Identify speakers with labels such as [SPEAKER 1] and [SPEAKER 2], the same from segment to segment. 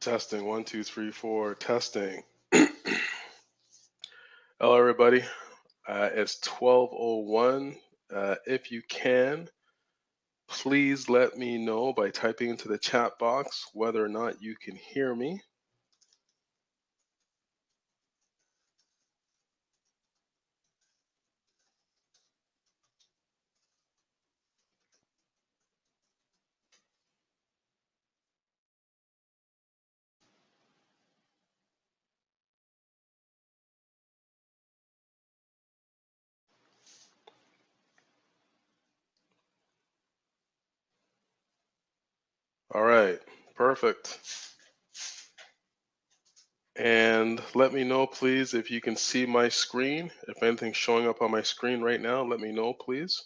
[SPEAKER 1] Testing, 1, 2, 3, 4, testing. Hello, everybody. It's 12:01. If you can, please let me know by typing into the chat box whether or not you can hear me. All right, perfect. And let me know, please, if you can see my screen. If anything's showing up on my screen right now, let me know, please.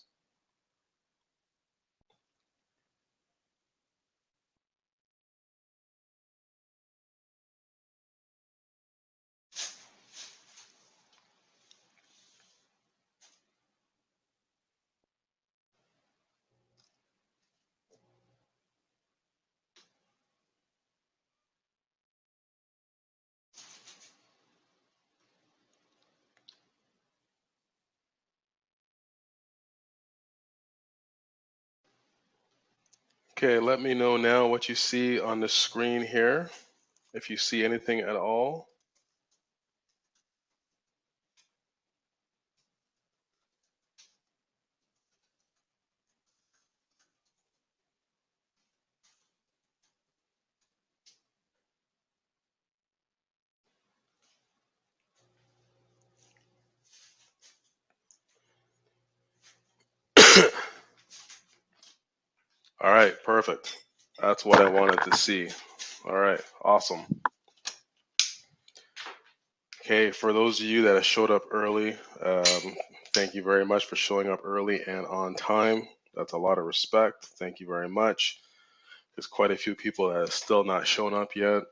[SPEAKER 1] Okay, let me know now what you see on the screen here, if you see anything at all. All right, perfect. That's what I wanted to see. All right, awesome. Okay, for those of you that showed up early, thank you very much for showing up early and on time. That's a lot of respect. Thank you very much. There's quite a few people that have still not shown up yet.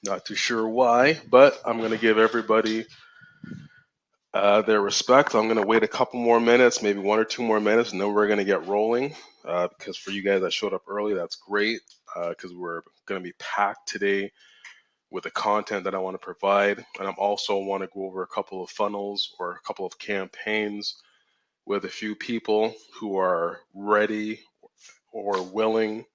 [SPEAKER 1] Not too sure why, but I'm going to give everybody their respect. I'm going to wait a couple more minutes, maybe 1 or 2 more minutes, and then we're going to get rolling. Because for you guys that showed up early, that's great. Because we're going to be packed today with the content that I want to provide. And I'm also want to go over a couple of funnels or a couple of campaigns with a few people who are ready or willing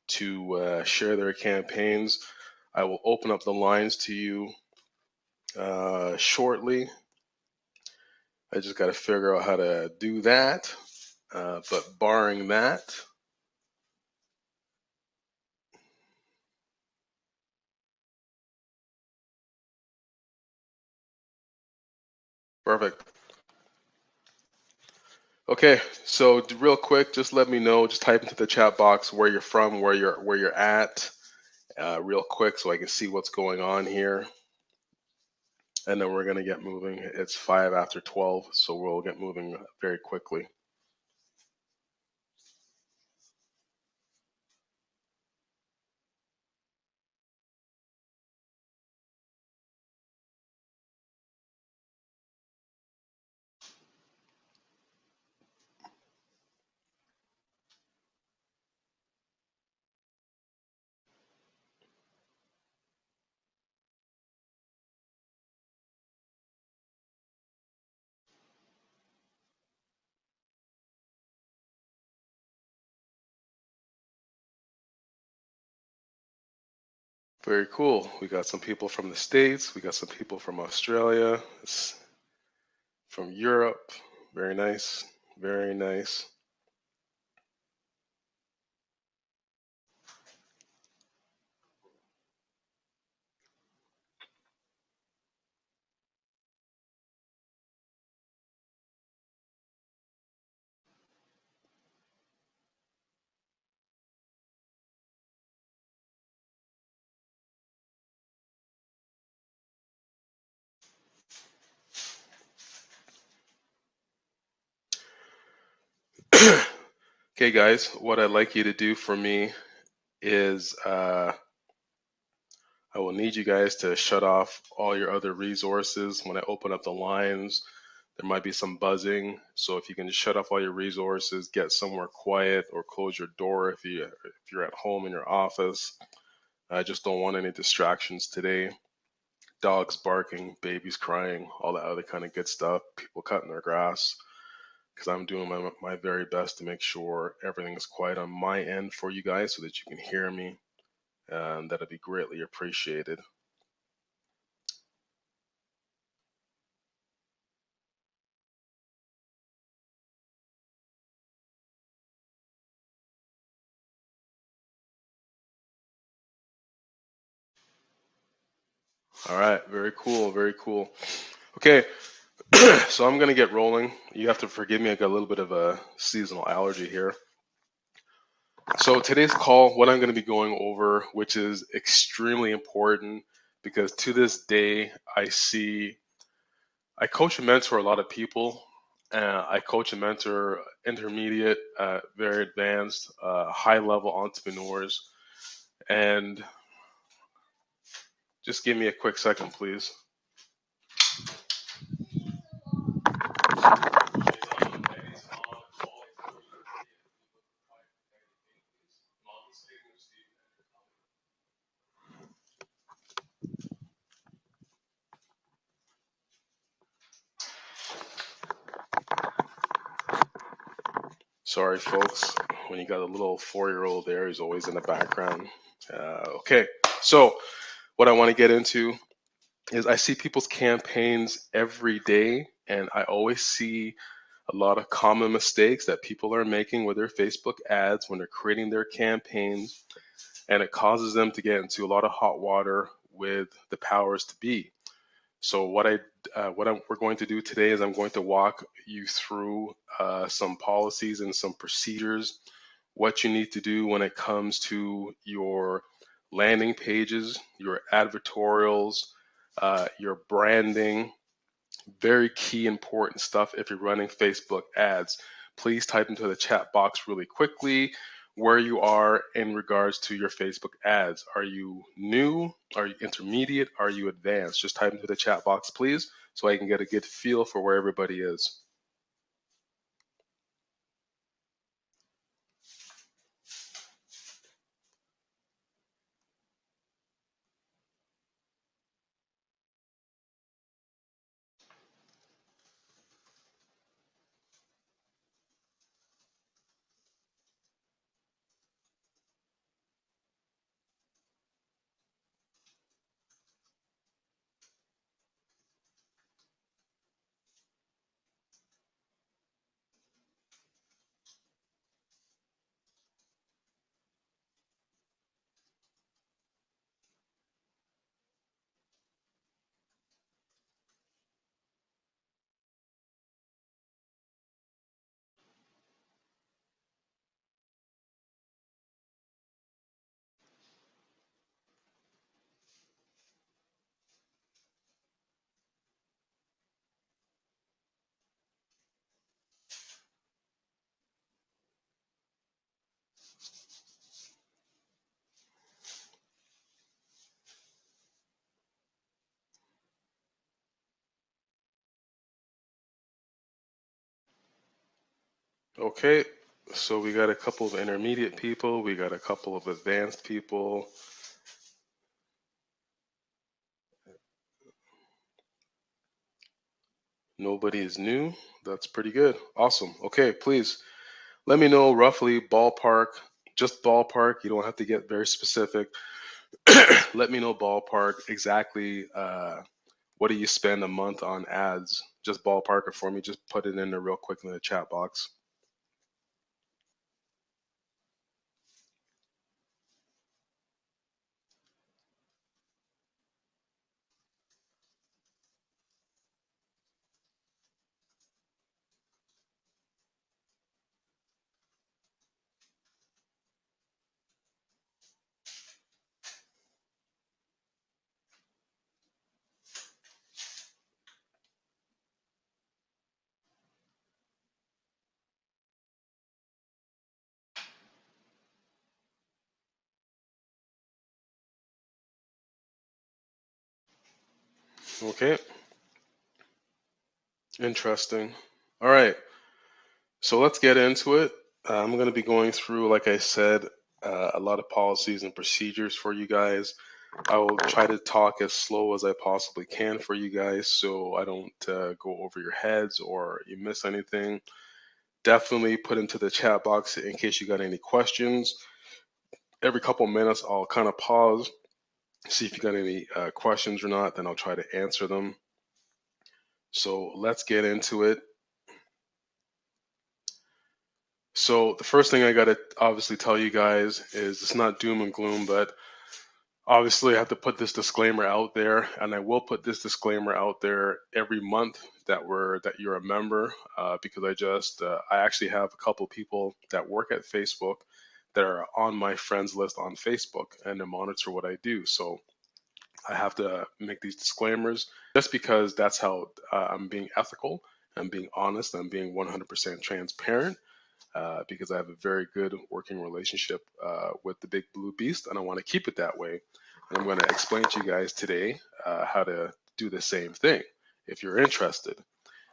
[SPEAKER 1] to share their campaigns. I will open up the lines to you shortly. I just got to figure out how to do that. But barring that, perfect. Okay, so real quick, just let me know. Just type into the chat box where you're from, where you're at, real quick, so I can see what's going on here. And then we're gonna get moving. It's 5 after 12, so we'll get moving very quickly. Very cool. We got some people from the States. We got some people from Australia, from Europe. Very nice. Very nice. Okay, guys, what I'd like you to do for me is I will need you guys to shut off all your other resources. When I open up the lines, there might be some buzzing. So if you can just shut off all your resources, get somewhere quiet, or close your door if you're at home in your office. I just don't want any distractions today. Dogs barking, babies crying, all that other kind of good stuff, people cutting their grass, because I'm doing my very best to make sure everything is quiet on my end for you guys so that you can hear me, and that'd be greatly appreciated. All right, very cool, very cool. Okay, so I'm gonna get rolling. You have to forgive me, I got a little bit of a seasonal allergy here. So today's call, what I'm going to be going over, which is extremely important because to this day, I coach and mentor a lot of people. I coach and mentor intermediate, very advanced, high level entrepreneurs. And just give me a quick second, please. Sorry, folks. When you got a little 4-year-old there, he's always in the background. Okay, so what I want to get into is I see people's campaigns every day, and I always see a lot of common mistakes that people are making with their Facebook ads when they're creating their campaigns, and it causes them to get into a lot of hot water with the powers to be. So we're going to do today is I'm going to walk you through some policies and some procedures, what you need to do when it comes to your landing pages, your advertorials, your branding, very key important stuff if you're running Facebook ads. Please type into the chat box really quickly where you are in regards to your Facebook ads. Are you new? Are you intermediate? Are you advanced? Just type into the chat box, please, so I can get a good feel for where everybody is. Okay, so we got a couple of intermediate people, we got a couple of advanced people. Nobody is new. That's pretty good. Awesome. Okay, please let me know roughly ballpark, just ballpark. You don't have to get very specific. Let me know ballpark exactly what do you spend a month on ads? Just ballpark it for me. Just put it in there real quick in the chat box. Okay, interesting. All right, so let's get into it. I'm going to be going through, like I said, a lot of policies and procedures for you guys. I will try to talk as slow as I possibly can for you guys so I don't go over your heads or you miss anything. Definitely put into the chat box in case you got any questions. Every couple minutes, I'll kind of pause, see if you got any questions or not, then I'll try to answer them. So let's get into it. So the first thing I got to obviously tell you guys is it's not doom and gloom, but obviously I have to put this disclaimer out there, and I will put this disclaimer out there every month that you're a member, because I actually have a couple people that work at Facebook that are on my friends list on Facebook and they monitor what I do. So I have to make these disclaimers just because that's how I'm being ethical, I'm being honest, I'm being 100% transparent, because I have a very good working relationship with the big blue beast, and I want to keep it that way. And I'm going to explain to you guys today how to do the same thing if you're interested.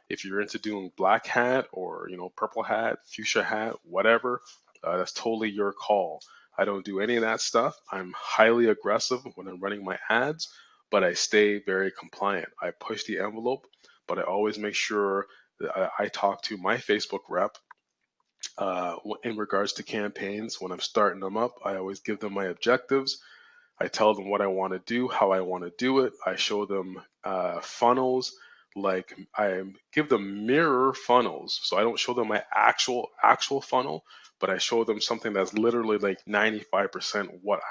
[SPEAKER 1] If you're into doing black hat or purple hat, fuchsia hat, whatever, that's totally your call. I don't do any of that stuff. I'm highly aggressive when I'm running my ads, but I stay very compliant. I push the envelope, but I always make sure that I talk to my Facebook rep in regards to campaigns. When I'm starting them up, I always give them my objectives. I tell them what I want to do, how I want to do it. I show them funnels, like I give them mirror funnels. So I don't show them my actual funnel, but I show them something that's literally like 95% what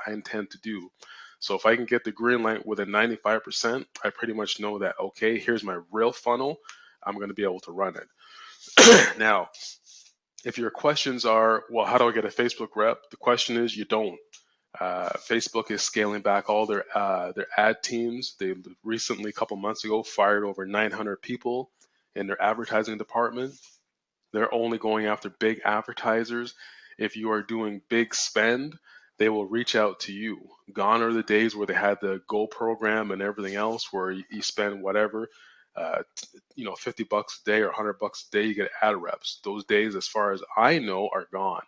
[SPEAKER 1] I intend to do. So if I can get the green light with a 95%, I pretty much know that, okay, here's my real funnel. I'm going to be able to run it. Now, if your questions are, well, how do I get a Facebook rep? The question is, you don't. Facebook is scaling back all their ad teams. They recently, a couple months ago, fired over 900 people in their advertising department. They're only going after big advertisers. If you are doing big spend, they will reach out to you. Gone are the days where they had the Go program and everything else, where you spend whatever, uh, $50 a day or $100 a day, you get ad reps. Those days, as far as I know, are gone.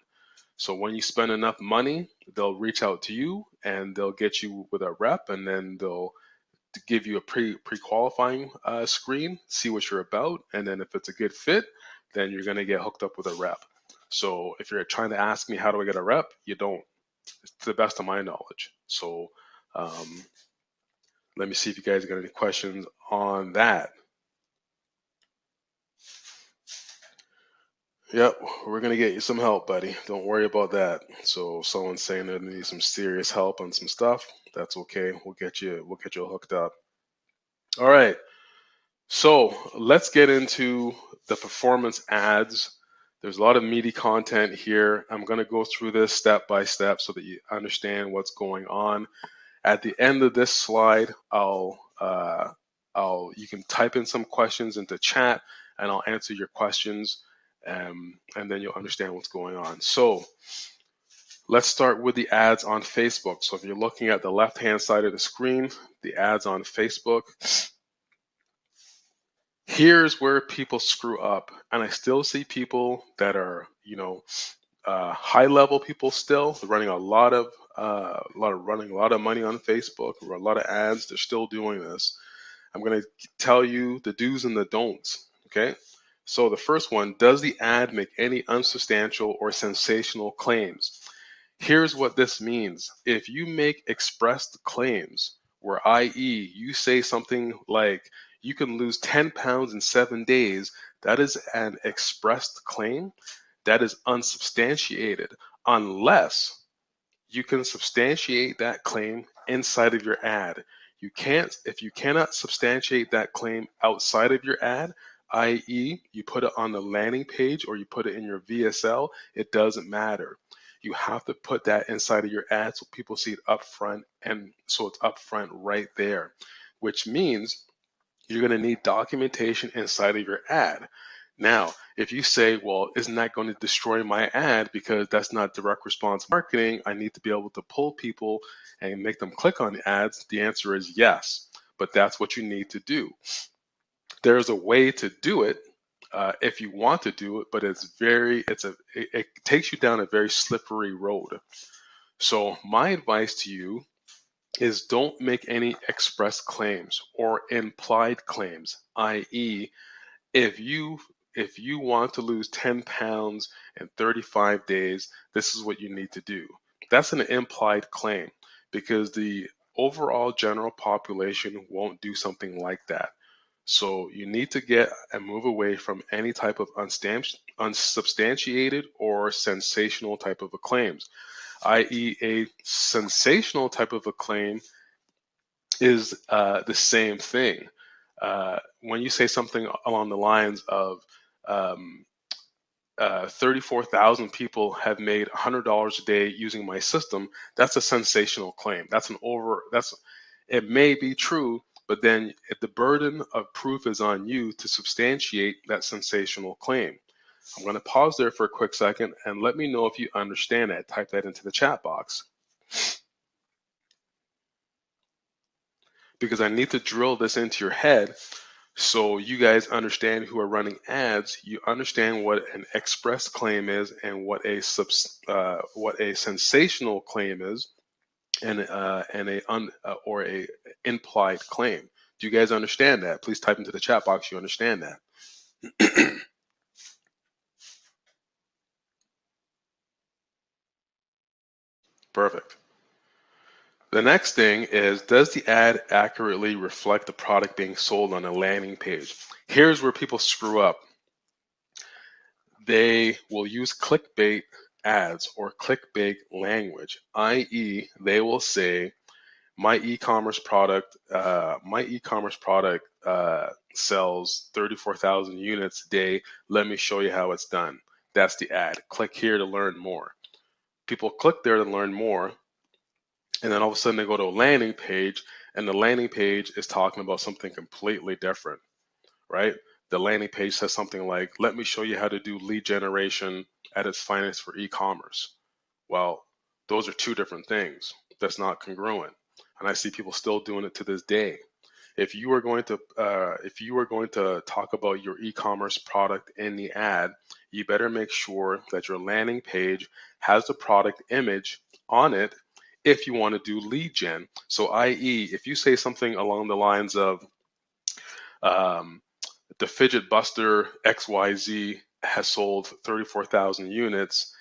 [SPEAKER 1] So when you spend enough money, they'll reach out to you and they'll get you with a rep, and then they'll give you a pre-qualifying screen, see what you're about, and then if it's a good fit, then you're gonna get hooked up with a rep. So if you're trying to ask me how do I get a rep, you don't. It's to the best of my knowledge. So um, let me see if you guys got any questions on that. Yep, we're gonna get you some help, buddy. Don't worry about that. So if someone's saying they need some serious help on some stuff, that's okay. We'll get you hooked up. All right. So let's get into the performance ads. There's a lot of meaty content here. I'm gonna go through this step by step so that you understand what's going on. At the end of this slide, you can type in some questions into chat, and I'll answer your questions, and then you'll understand what's going on. So let's start with the ads on Facebook. So if you're looking at the left-hand side of the screen, the ads on Facebook, here's where people screw up, and I still see people that are, high-level people still running running a lot of money on Facebook, or a lot of ads. They're still doing this. I'm going to tell you the do's and the don'ts. Okay. So the first one, does the ad make any unsubstantial or sensational claims? Here's what this means. If you make expressed claims, where i.e., you say something like, you can lose 10 pounds in 7 days, that is an expressed claim. That is unsubstantiated unless you can substantiate that claim inside of your ad. If you cannot substantiate that claim outside of your ad, i.e., you put it on the landing page or you put it in your VSL, it doesn't matter. You have to put that inside of your ad so people see it up front, and so it's up front right there, which means you're going to need documentation inside of your ad. Now, if you say, well, isn't that going to destroy my ad because that's not direct response marketing? I need to be able to pull people and make them click on the ads. The answer is yes, but that's what you need to do. There's a way to do it, if you want to do it, but it takes you down a very slippery road. So my advice to you is don't make any express claims or implied claims, i.e., if you if you want to lose 10 pounds in 35 days, this is what you need to do. That's an implied claim because the overall general population won't do something like that. So you need to get and move away from any type of unsubstantiated or sensational type of a claims, i.e., a sensational type of a claim is the same thing. When you say something along the lines of 34,000 people have made $100 a day using my system, that's a sensational claim. It may be true, but then if the burden of proof is on you to substantiate that sensational claim. I'm going to pause there for a quick second and let me know if you understand that. Type that into the chat box because I need to drill this into your head so you guys understand who are running ads. You understand what an express claim is and what a sensational claim is, and or a implied claim. Do you guys understand that? Please type into the chat box. You understand that? Perfect. The next thing is, does the ad accurately reflect the product being sold on a landing page? Here's where people screw up. They will use clickbait ads or clickbait language, i.e., they will say, my e-commerce product sells 34,000 units a day. Let me show you how it's done. That's the ad. Click here to learn more. People click there to learn more, and then all of a sudden they go to a landing page, and the landing page is talking about something completely different, right? The landing page says something like, let me show you how to do lead generation at its finest for e-commerce. Well, those are two different things. That's not congruent. And I see people still doing it to this day. If you are going to talk about your e-commerce product in the ad, you better make sure that your landing page has the product image on it if you want to do lead gen. So, i.e., if you say something along the lines of um, the Fidget Buster XYZ has sold 34,000 units,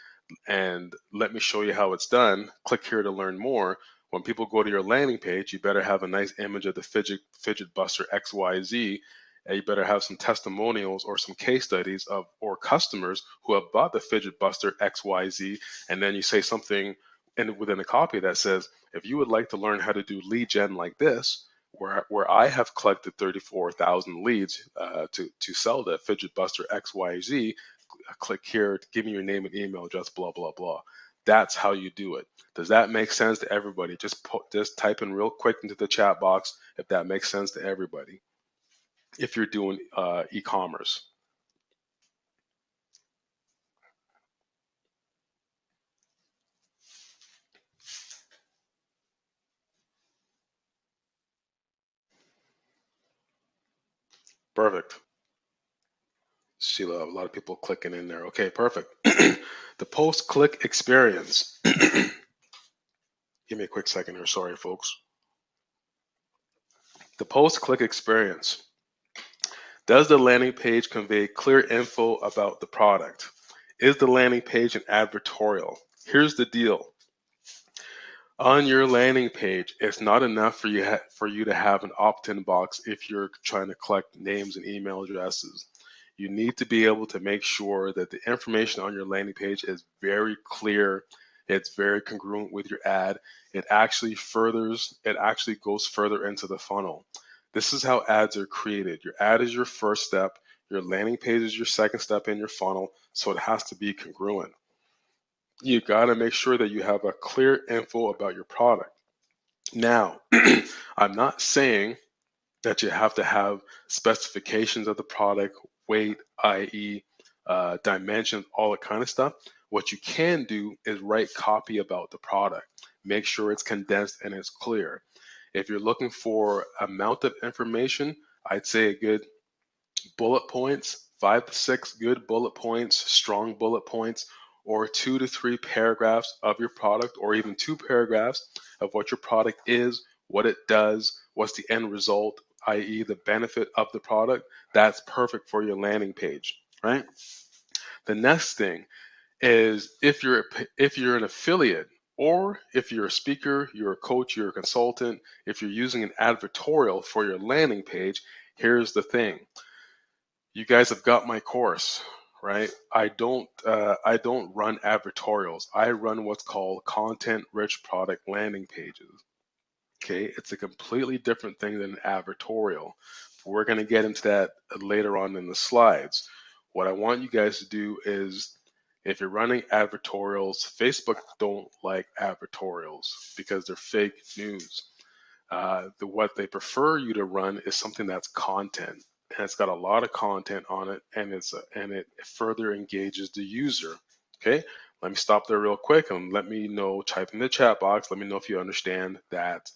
[SPEAKER 1] and let me show you how it's done. Click here to learn more. When people go to your landing page, you better have a nice image of the Fidget Buster XYZ, and you better have some testimonials or some case studies of or customers who have bought the Fidget Buster XYZ, and then you say something within a copy that says, if you would like to learn how to do lead gen like this, where I have collected 34,000 leads to sell the Fidget Buster XYZ, click here, give me your name and email address, blah, blah, blah. That's how you do it. Does that make sense to everybody? Just type in real quick into the chat box if that makes sense to everybody. If you're doing e-commerce. Perfect. See a lot of people clicking in there. Okay, perfect. The post-click experience. Give me a quick second here. Sorry, folks. The post-click experience. Does the landing page convey clear info about the product? Is the landing page an advertorial? Here's the deal. On your landing page, it's not enough for you to have an opt-in box if you're trying to collect names and email addresses. You need to be able to make sure that the information on your landing page is very clear, it's very congruent with your ad. It actually goes further into the funnel. This is how ads are created. Your ad is your first step, your landing page is your second step in your funnel, so it has to be congruent. You got to make sure that you have a clear info about your product. Now, I'm not saying that you have to have specifications of the product, weight, i.e., dimensions, all that kind of stuff. What you can do is write copy about the product. Make sure it's condensed and it's clear. If you're looking for amount of information, I'd say a good bullet points, 5 to 6 good bullet points, strong bullet points, or 2 to 3 paragraphs of your product, or even 2 paragraphs of what your product is, what it does, what's the end result, i.e., the benefit of the product. That's perfect for your landing page, right? The next thing is if you're an affiliate, or if you're a speaker, you're a coach, you're a consultant, if you're using an advertorial for your landing page, here's the thing. You guys have got my course, right? I don't run advertorials. I run what's called content rich product landing pages. Okay, it's a completely different thing than an advertorial. We're going to get into that later on in the slides. What I want you guys to do is, if you're running advertorials, Facebook don't like advertorials because they're fake news. What they prefer you to run is something that's content, and it's got a lot of content on it, and it further engages the user. Okay, let me stop there real quick and let me know. Type in the chat box. Let me know if you understand that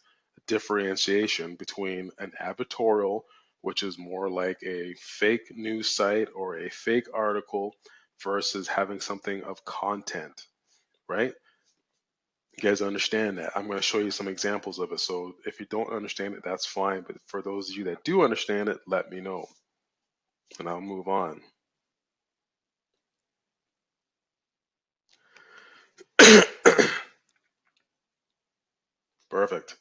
[SPEAKER 1] differentiation between an advertorial, which is more like a fake news site or a fake article, versus having something of content, right? You guys understand that. I'm going to show you some examples of it. So if you don't understand it, that's fine. But for those of you that do understand it, let me know and I'll move on. Perfect.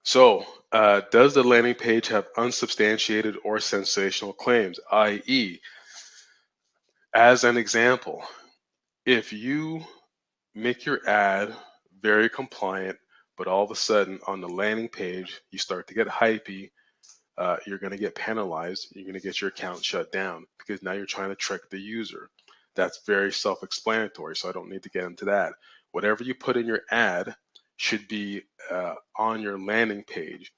[SPEAKER 1] So, does the landing page have unsubstantiated or sensational claims? I.e., as an example, if you make your ad very compliant, but all of a sudden on the landing page you start to get hypey, you're going to get penalized. You're going to get your account shut down because now you're trying to trick the user. That's very self-explanatory, so I don't need to get into that. Whatever you put in your ad should be on your landing page.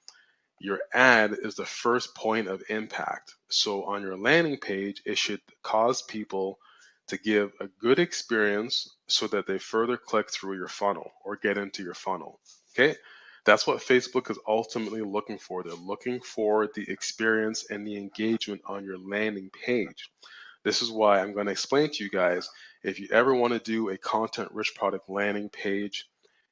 [SPEAKER 1] Your ad is the first point of impact. So on your landing page, it should cause people to give a good experience so that they further click through your funnel or get into your funnel. Okay? That's what Facebook is ultimately looking for. They're looking for the experience and the engagement on your landing page. This is why I'm going to explain to you guys, if you ever want to do a content rich product landing page,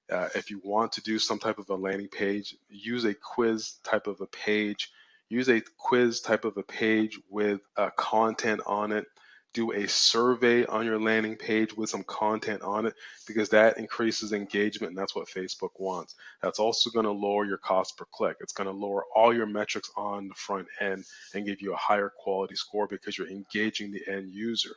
[SPEAKER 1] if you want to do some type of a landing page, use a quiz type of a page. Use a quiz type of a page with content on it. Do a survey on your landing page with some content on it, because that increases engagement, and that's what Facebook wants. That's also going to lower your cost per click. It's going to lower all your metrics on the front end and give you a higher quality score because you're engaging the end user.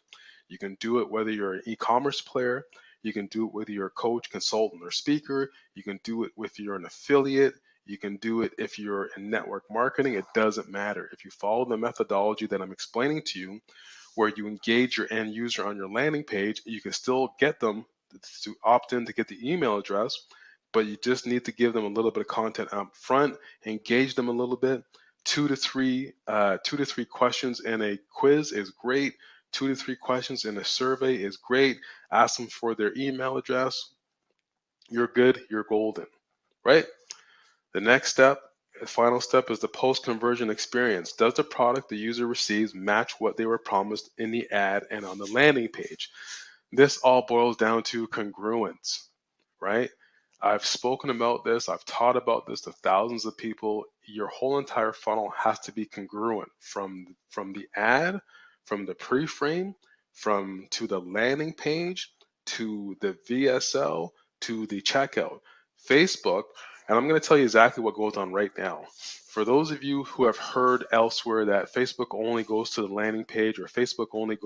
[SPEAKER 1] You can do it whether you're an e-commerce player, you can do it with your coach, consultant, or speaker. You can do it if you're an affiliate. You can do it if you're in network marketing. It doesn't matter. If you follow the methodology that I'm explaining to you, where you engage your end user on your landing page, you can still get them to opt in to get the email address, but you just need to give them a little bit of content up front, engage them a little bit. 2 to 3 questions in a quiz is great. 2 to 3 questions in a survey is great. Ask them for their email address. You're good, you're golden, right? The next step, the final step, is the post-conversion experience. Does the product the user receives match what they were promised in the ad and on the landing page? This all boils down to congruence, right? I've spoken about this, I've taught about this to thousands of people. Your whole entire funnel has to be congruent from the ad, from the pre-frame, from to the landing page, to the VSL, to the checkout. Facebook, and I'm going to tell you exactly what goes on right now. For those of you who have heard elsewhere that Facebook only goes to the landing page, or Facebook only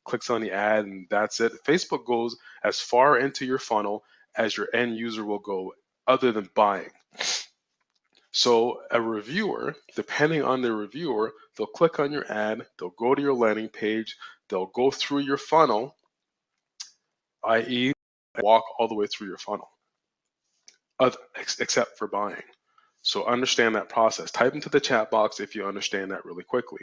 [SPEAKER 1] clicks on the ad and that's it, Facebook goes as far into your funnel as your end user will go, other than buying. So a reviewer, depending on the reviewer, they'll click on your ad, they'll go to your landing page, they'll go through your funnel, i.e. walk all the way through your funnel, except for buying. So understand that process. Type into the chat box if you understand that really quickly.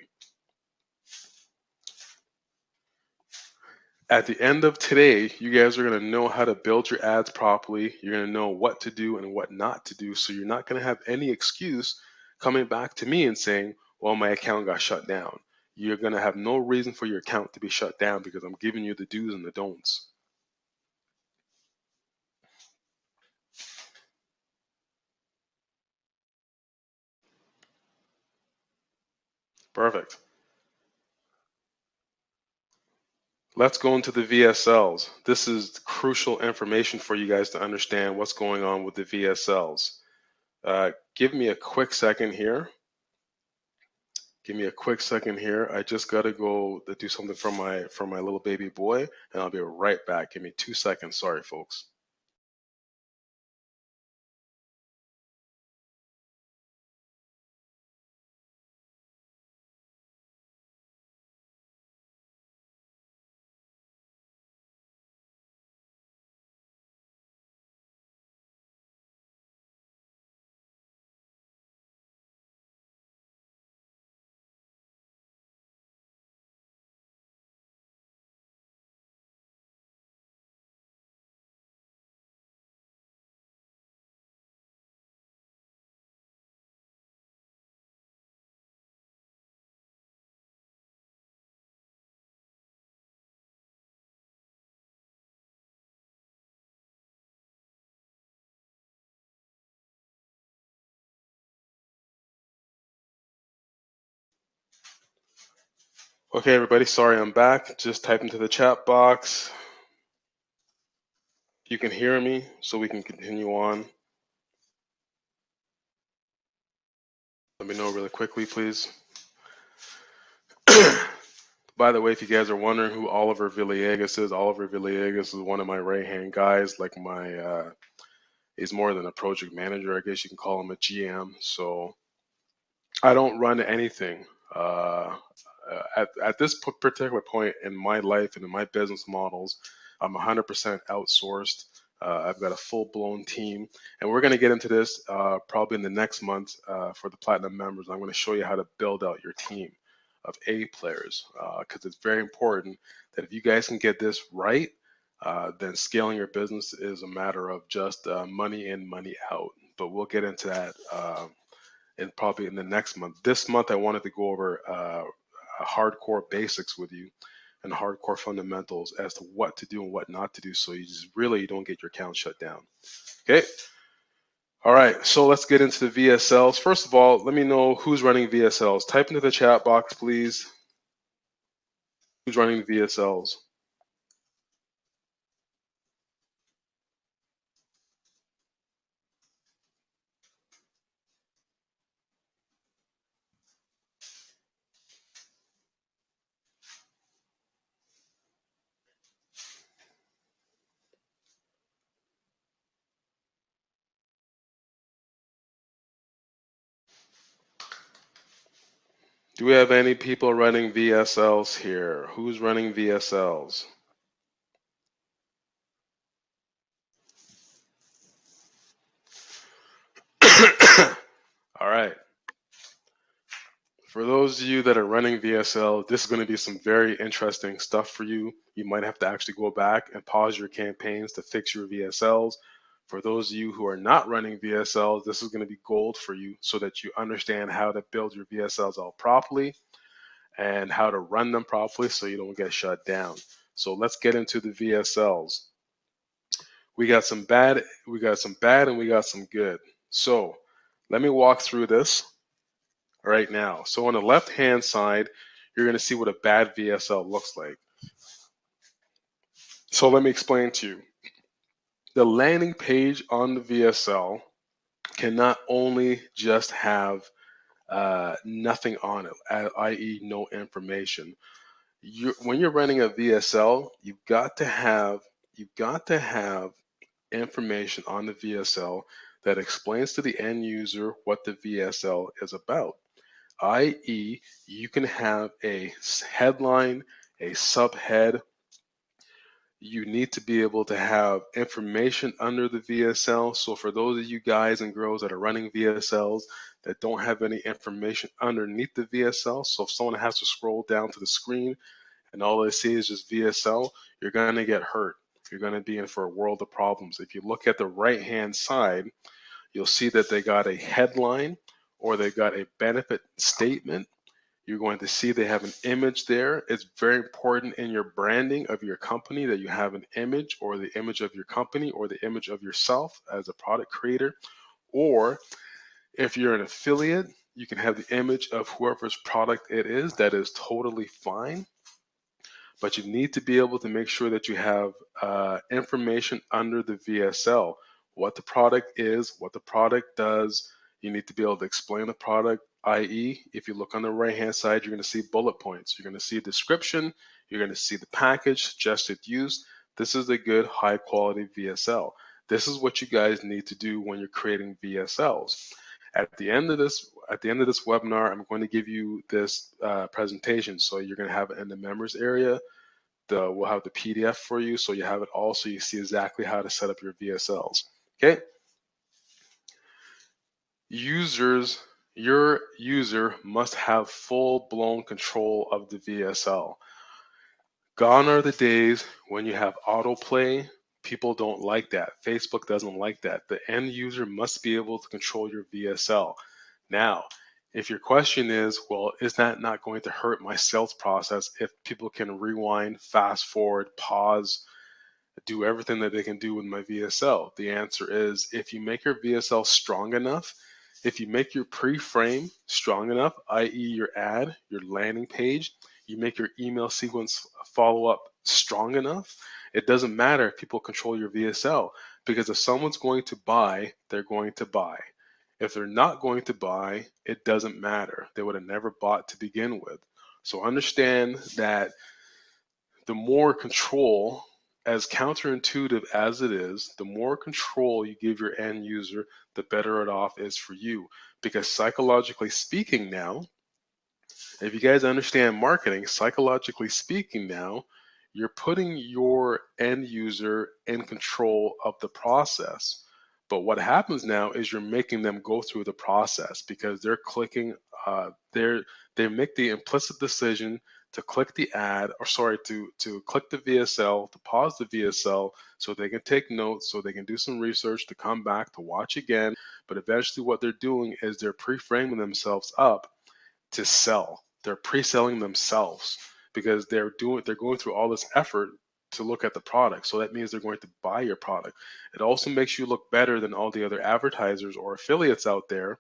[SPEAKER 1] At the end of today, you guys are going to know how to build your ads properly. You're going to know what to do and what not to do. So you're not going to have any excuse coming back to me and saying, well, my account got shut down. you're going to have no reason for your account to be shut down because I'm giving you the do's and the don'ts. Perfect. Let's go into the VSLs. This is crucial information for you guys to understand what's going on with the VSLs. Give me a quick second here. Give me a quick second here. I just got to go to do something for my little baby boy, and I'll be right back. Give me 2 seconds. Sorry, folks. Okay, everybody. Sorry, I'm back. Just type into the chat box. You can hear me, so we can continue on. Let me know really quickly, please. By the way, if you guys are wondering who Oliver Villegas is, Oliver Villegas is one of my right-hand guys. Like he's more than a project manager. I guess you can call him a GM. So I don't run anything. At this particular point in my life and in my business models, I'm 100% outsourced. I've got a full-blown team, and we're going to get into this probably in the next month for the Platinum members. I'm going to show you how to build out your team of A players because it's very important that if you guys can get this right, then scaling your business is a matter of just money in, money out. But we'll get into that and probably in the next month. This month, I wanted to go over hardcore basics with you and hardcore fundamentals as to what to do and what not to do, so you just really don't get your account shut down. Okay. All right. So let's get into the VSLs. First of all, let me know who's running VSLs. Type into the chat box, please. Who's running the VSLs? Do we have any people running VSLs here? Who's running VSLs? All right. For those of you that are running VSL, this is going to be some very interesting stuff for you. You might have to actually go back and pause your campaigns to fix your VSLs. For those of you who are not running VSLs, this is going to be gold for you so that you understand how to build your VSLs out properly and how to run them properly so you don't get shut down. So let's get into the VSLs. We got some bad, and we got some good. So let me walk through this right now. So on the left hand side, you're going to see what a bad VSL looks like. So let me explain to you. The landing page on the VSL can not only just have nothing on it, i.e., no information. When you're running a VSL, you've got to have information on the VSL that explains to the end user what the VSL is about. I.e., you can have a headline, a subhead. You need to be able to have information under the VSL. So for those of you guys and girls that are running VSLs that don't have any information underneath the VSL, so if someone has to scroll down to the screen and all they see is just VSL, you're going to get hurt. You're going to be in for a world of problems. If you look at the right-hand side, you'll see that they got a headline or they got a benefit statement. You're going to see they have an image there. It's very important in your branding of your company that you have an image, or the image of your company, or the image of yourself as a product creator. Or if you're an affiliate, you can have the image of whoever's product it is. That is totally fine. But you need to be able to make sure that you have information under the VSL, what the product is, what the product does. You need to be able to explain the product, i.e., if you look on the right hand side, you're going to see bullet points. You're going to see a description, you're going to see the package, suggested use. This is a good high quality VSL. This is what you guys need to do when you're creating VSLs. At the end of this webinar, I'm going to give you this presentation. So you're going to have it in the members area. We'll have the PDF for you, so you have it all, so you see exactly how to set up your VSLs. Okay. Your user must have full-blown control of the VSL. Gone are the days when you have autoplay. People don't like that. Facebook doesn't like that. The end user must be able to control your VSL. Now, if your question is, well, is that not going to hurt my sales process if people can rewind, fast forward, pause, do everything that they can do with my VSL? The answer is, if you make your VSL strong enough, if you make your pre-frame strong enough, i.e. your ad, your landing page, you make your email sequence follow-up strong enough, it doesn't matter if people control your VSL, because if someone's going to buy, they're going to buy. If they're not going to buy, it doesn't matter. They would have never bought to begin with. So understand that the more control, as counterintuitive as it is, the more control you give your end user, the better it off is for you. Because psychologically speaking now, if you guys understand marketing, psychologically speaking now, you're putting your end user in control of the process. But what happens now is you're making them go through the process, because they're clicking, they make the implicit decision to click the ad, or sorry, to click the VSL, to pause the VSL, so they can take notes, so they can do some research, to come back, to watch again. But eventually what they're doing is they're pre-framing themselves up to sell. They're pre-selling themselves, because they're going through all this effort to look at the product. So that means they're going to buy your product. It also makes you look better than all the other advertisers or affiliates out there,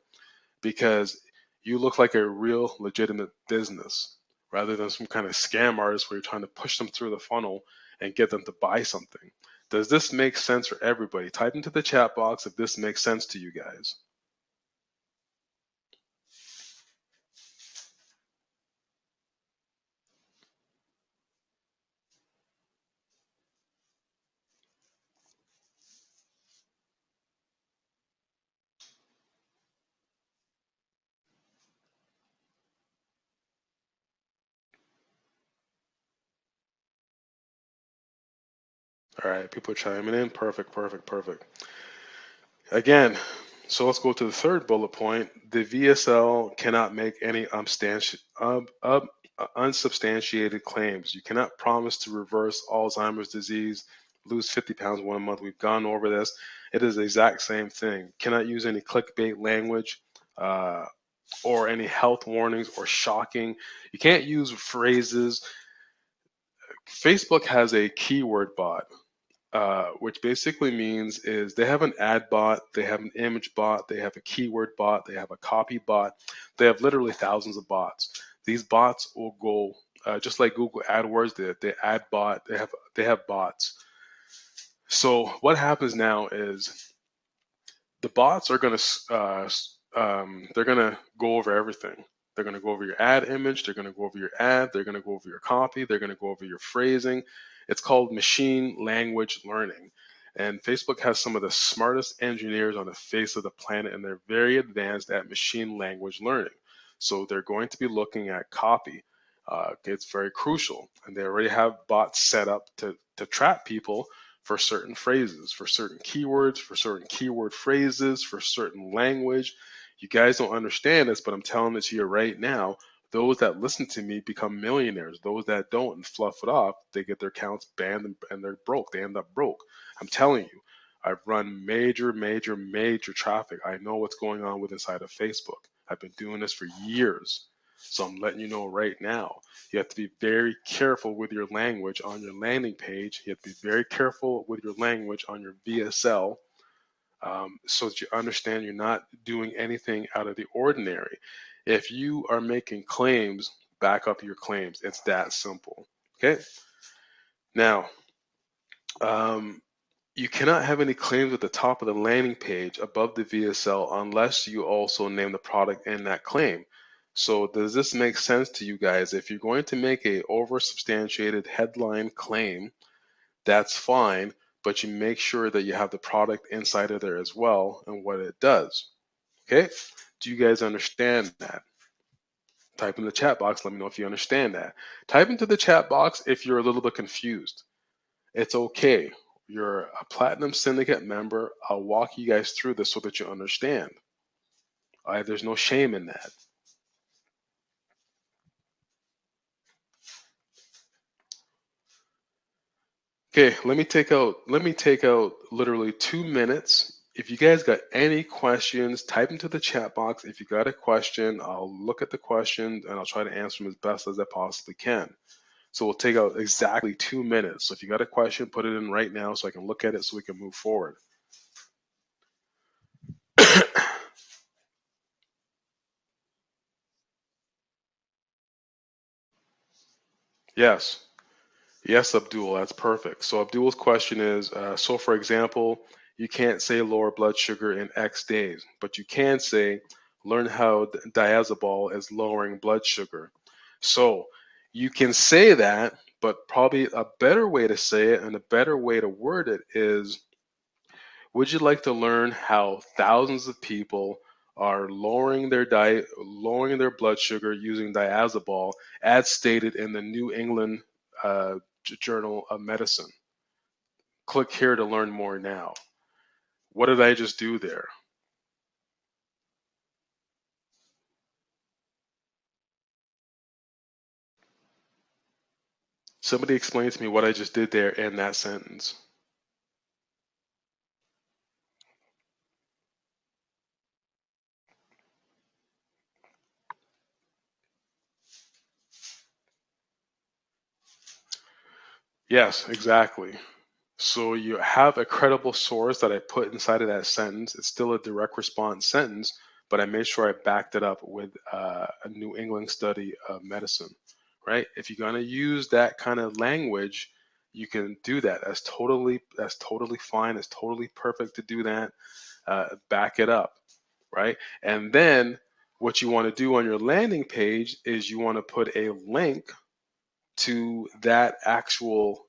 [SPEAKER 1] because you look like a real legitimate business, rather than some kind of scam artist where you're trying to push them through the funnel and get them to buy something. Does this make sense for everybody? Type into the chat box if this makes sense to you guys. All right, people are chiming in. Perfect, perfect, perfect. Again, so let's go to the third bullet point. The VSL cannot make any unsubstantiated claims. You cannot promise to reverse Alzheimer's disease, lose 50 pounds in 1 month. We've gone over this. It is the exact same thing. Cannot use any clickbait language, uh, or any health warnings or shocking. You can't use phrases. Facebook has a keyword bot, which basically means is they have an ad bot, they have an image bot, they have a keyword bot, they have a copy bot. They have literally thousands of bots. These bots will go just like Google AdWords, the ad bot, they have bots. So what happens now is the bots are going to they're going to go over everything. They're going to go over your ad image, they're going to go over your ad, they're going to go over your copy, they're going to go over your phrasing. It's called machine language learning. And Facebook has some of the smartest engineers on the face of the planet, and they're very advanced at machine language learning. So they're going to be looking at copy. It's very crucial. And they already have bots set up to trap people for certain phrases, for certain keywords, for certain keyword phrases, for certain language. You guys don't understand this, but I'm telling it to you right now. Those that listen to me become millionaires. Those that don't and fluff it off, they get their accounts banned and they're broke. They end up broke. I'm telling you, I've run major, major traffic. I know what's going on with inside of Facebook. I've been doing this for years. So I'm letting you know right now. You have to be very careful with your language on your landing page. You have to be very careful with your language on your VSL, so that you understand you're not doing anything out of the ordinary. If you are making claims, back up your claims. It's that simple. Okay. Now, um, you cannot have any claims at the top of the landing page above the VSL unless you also name the product in that claim. So does this make sense to you guys? If you're going to make a oversubstantiated headline claim, that's fine, but you make sure that you have the product inside of there as well and what it does. Okay? Do you guys understand that? Type in the chat box, let me know if you understand that. Type into the chat box if you're a little bit confused. It's okay. You're a Platinum Syndicate member. I'll walk you guys through this so that you understand. There's no shame in that. Okay, let me take out literally 2 minutes. If you guys got any questions, type into the chat box. If you got a question, I'll look at the question and I'll try to answer them as best as I possibly can. So we'll take out exactly 2 minutes. So if you got a question, put it in right now so I can look at it so we can move forward. Yes. Yes, Abdul, that's perfect. So Abdul's question is, so for example, you can't say lower blood sugar in X days, but you can say learn how diazepam is lowering blood sugar. So you can say that, but probably a better way to say it and a better way to word it is, would you like to learn how thousands of people are lowering their diet, lowering their blood sugar using diazepam, as stated in the New England Journal of Medicine? Click here to learn more now. What did I just do there? Somebody explain to me what I just did there in that sentence. Yes, exactly. So you have a credible source that I put inside of that sentence. It's still a direct response sentence, but I made sure I backed it up with a New England study of medicine, right? If you're going to use that kind of language, you can do that. That's totally fine. It's totally perfect to do that. Back it up, right? And then what you want to do on your landing page is you want to put a link to that actual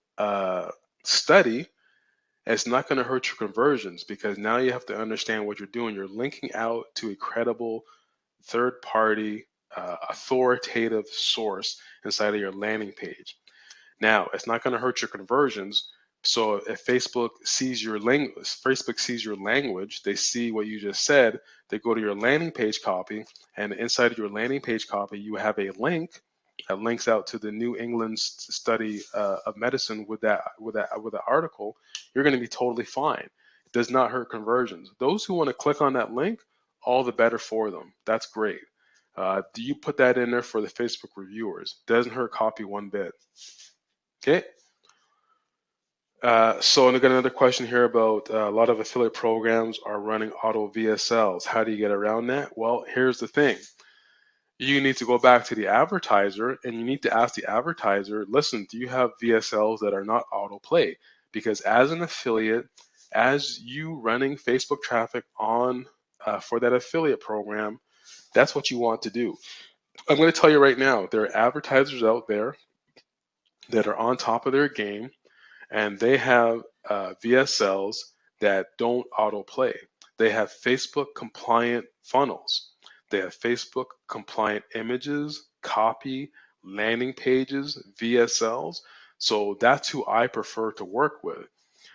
[SPEAKER 1] study. It's not going to hurt your conversions because now you have to understand what you're doing. You're linking out to a credible third party authoritative source inside of your landing page. Now, it's not going to hurt your conversions. So if Facebook sees your language, they see what you just said, they go to your landing page copy, and inside of your landing page copy, you have a link that links out to the New England study of medicine with the article. You're going to be totally fine. It does not hurt conversions. Those who want to click on that link, all the better for them. That's great. Do you put that in there for the Facebook reviewers? Doesn't hurt copy one bit. Okay. So I got another question here about a lot of affiliate programs are running auto VSLs. How do you get around that? Well, here's the thing. You need to go back to the advertiser and you need to ask the advertiser, listen, do you have VSLs that are not auto play? Because as an affiliate, as you running Facebook traffic on for that affiliate program, that's what you want to do. I'm going to tell you right now, there are advertisers out there that are on top of their game and they have VSLs that don't autoplay. They have Facebook compliant funnels. They have Facebook compliant images, copy, landing pages, VSLs. So that's who I prefer to work with.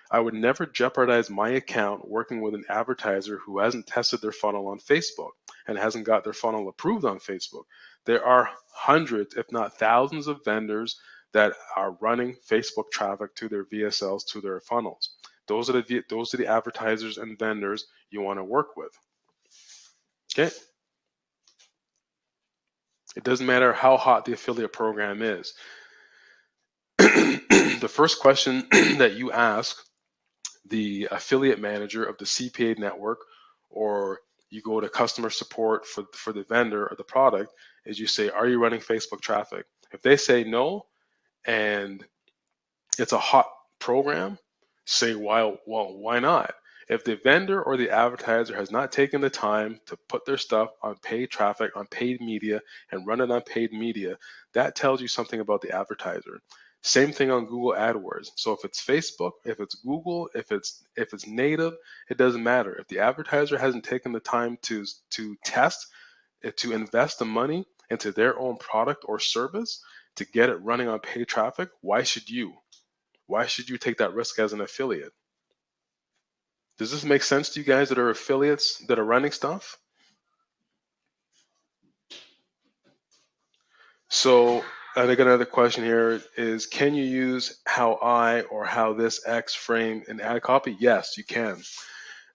[SPEAKER 1] I would never jeopardize my account working with an advertiser who hasn't tested their funnel on Facebook and hasn't got their funnel approved on Facebook. There are hundreds, if not thousands, of vendors that are running Facebook traffic to their VSLs, to their funnels. Those are the advertisers and vendors you want to work with. Okay. It doesn't matter how hot the affiliate program is. The first question that you ask the affiliate manager of the CPA network, or you go to customer support for the vendor or the product, is you say, are you running Facebook traffic? If they say no, and it's a hot program, say why, well, why not? If the vendor or the advertiser has not taken the time to put their stuff on paid traffic, on paid media, and run it on paid media, that tells you something about the advertiser. Same thing on Google AdWords. So if it's Facebook, if it's Google, if it's native, it doesn't matter. If the advertiser hasn't taken the time to test, to invest the money into their own product or service to get it running on paid traffic, why should you? Why should you take that risk as an affiliate? Does this make sense to you guys that are affiliates that are running stuff? So I think another question here is, can you use how I or how this X frame an ad copy? Yes, you can.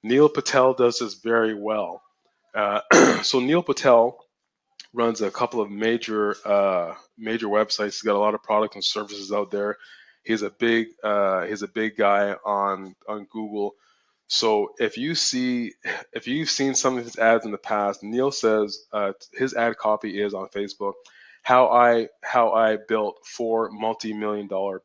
[SPEAKER 1] Neil Patel does this very well. So Neil Patel runs a couple of major websites. He's got a lot of products and services out there. He's a big guy on Google. So if you've seen some of his ads in the past, Neil says his ad copy is on Facebook. How I built four multi-million dollar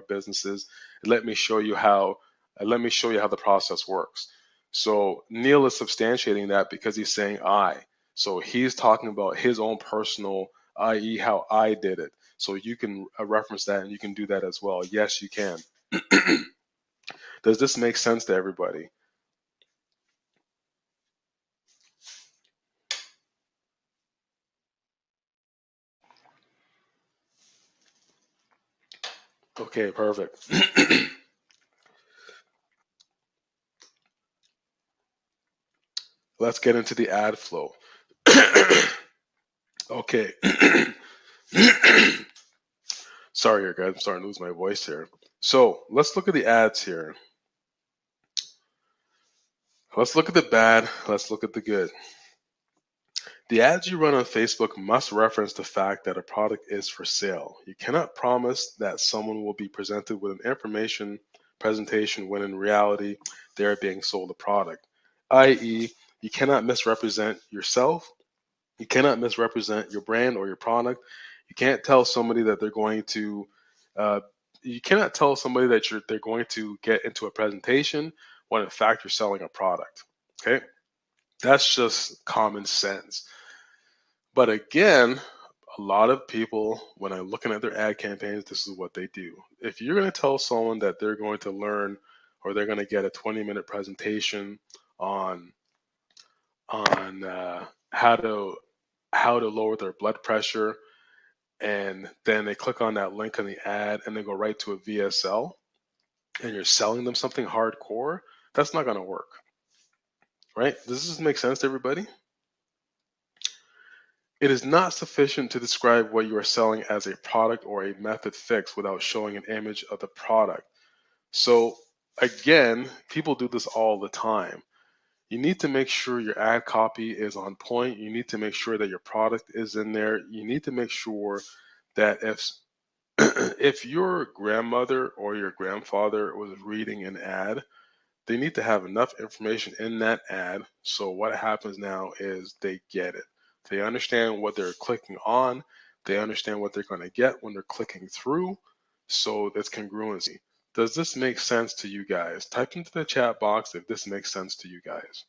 [SPEAKER 1] businesses. Let me show you how. Let me show you how the process works. So Neil is substantiating that because he's saying I. So he's talking about his own personal, i.e., how I did it. So you can reference that and you can do that as well. Yes, you can. Does this make sense to everybody? Okay, perfect. Let's get into the ad flow. Okay. Sorry here, guys. I'm starting to lose my voice here. So let's look at the ads here. Let's look at the bad. Let's look at the good. The ads you run on Facebook must reference the fact that a product is for sale. You cannot promise that someone will be presented with an information presentation when in reality they are being sold a product. I.e., you cannot misrepresent yourself. You cannot misrepresent your brand or your product. You can't tell somebody that they're going to. Uh, you cannot tell somebody that they're going to get into a presentation when in fact you're selling a product. Okay, that's just common sense. But again, a lot of people, when I'm looking at their ad campaigns, this is what they do. If you're going to tell someone that they're going to learn or they're going to get a 20-minute presentation on how to lower their blood pressure, and then they click on that link in the ad and they go right to a VSL, and you're selling them something hardcore, that's not going to work, right? Does this make sense to everybody? It is not sufficient to describe what you are selling as a product or a method fix without showing an image of the product. So, again, people do this all the time. You need to make sure your ad copy is on point. You need to make sure that your product is in there. You need to make sure that if if your grandmother or your grandfather was reading an ad, they need to have enough information in that ad. So what happens now is they get it. They understand what they're clicking on. They understand what they're going to get when they're clicking through. So that's congruency. Does this make sense to you guys? Type into the chat box if this makes sense to you guys.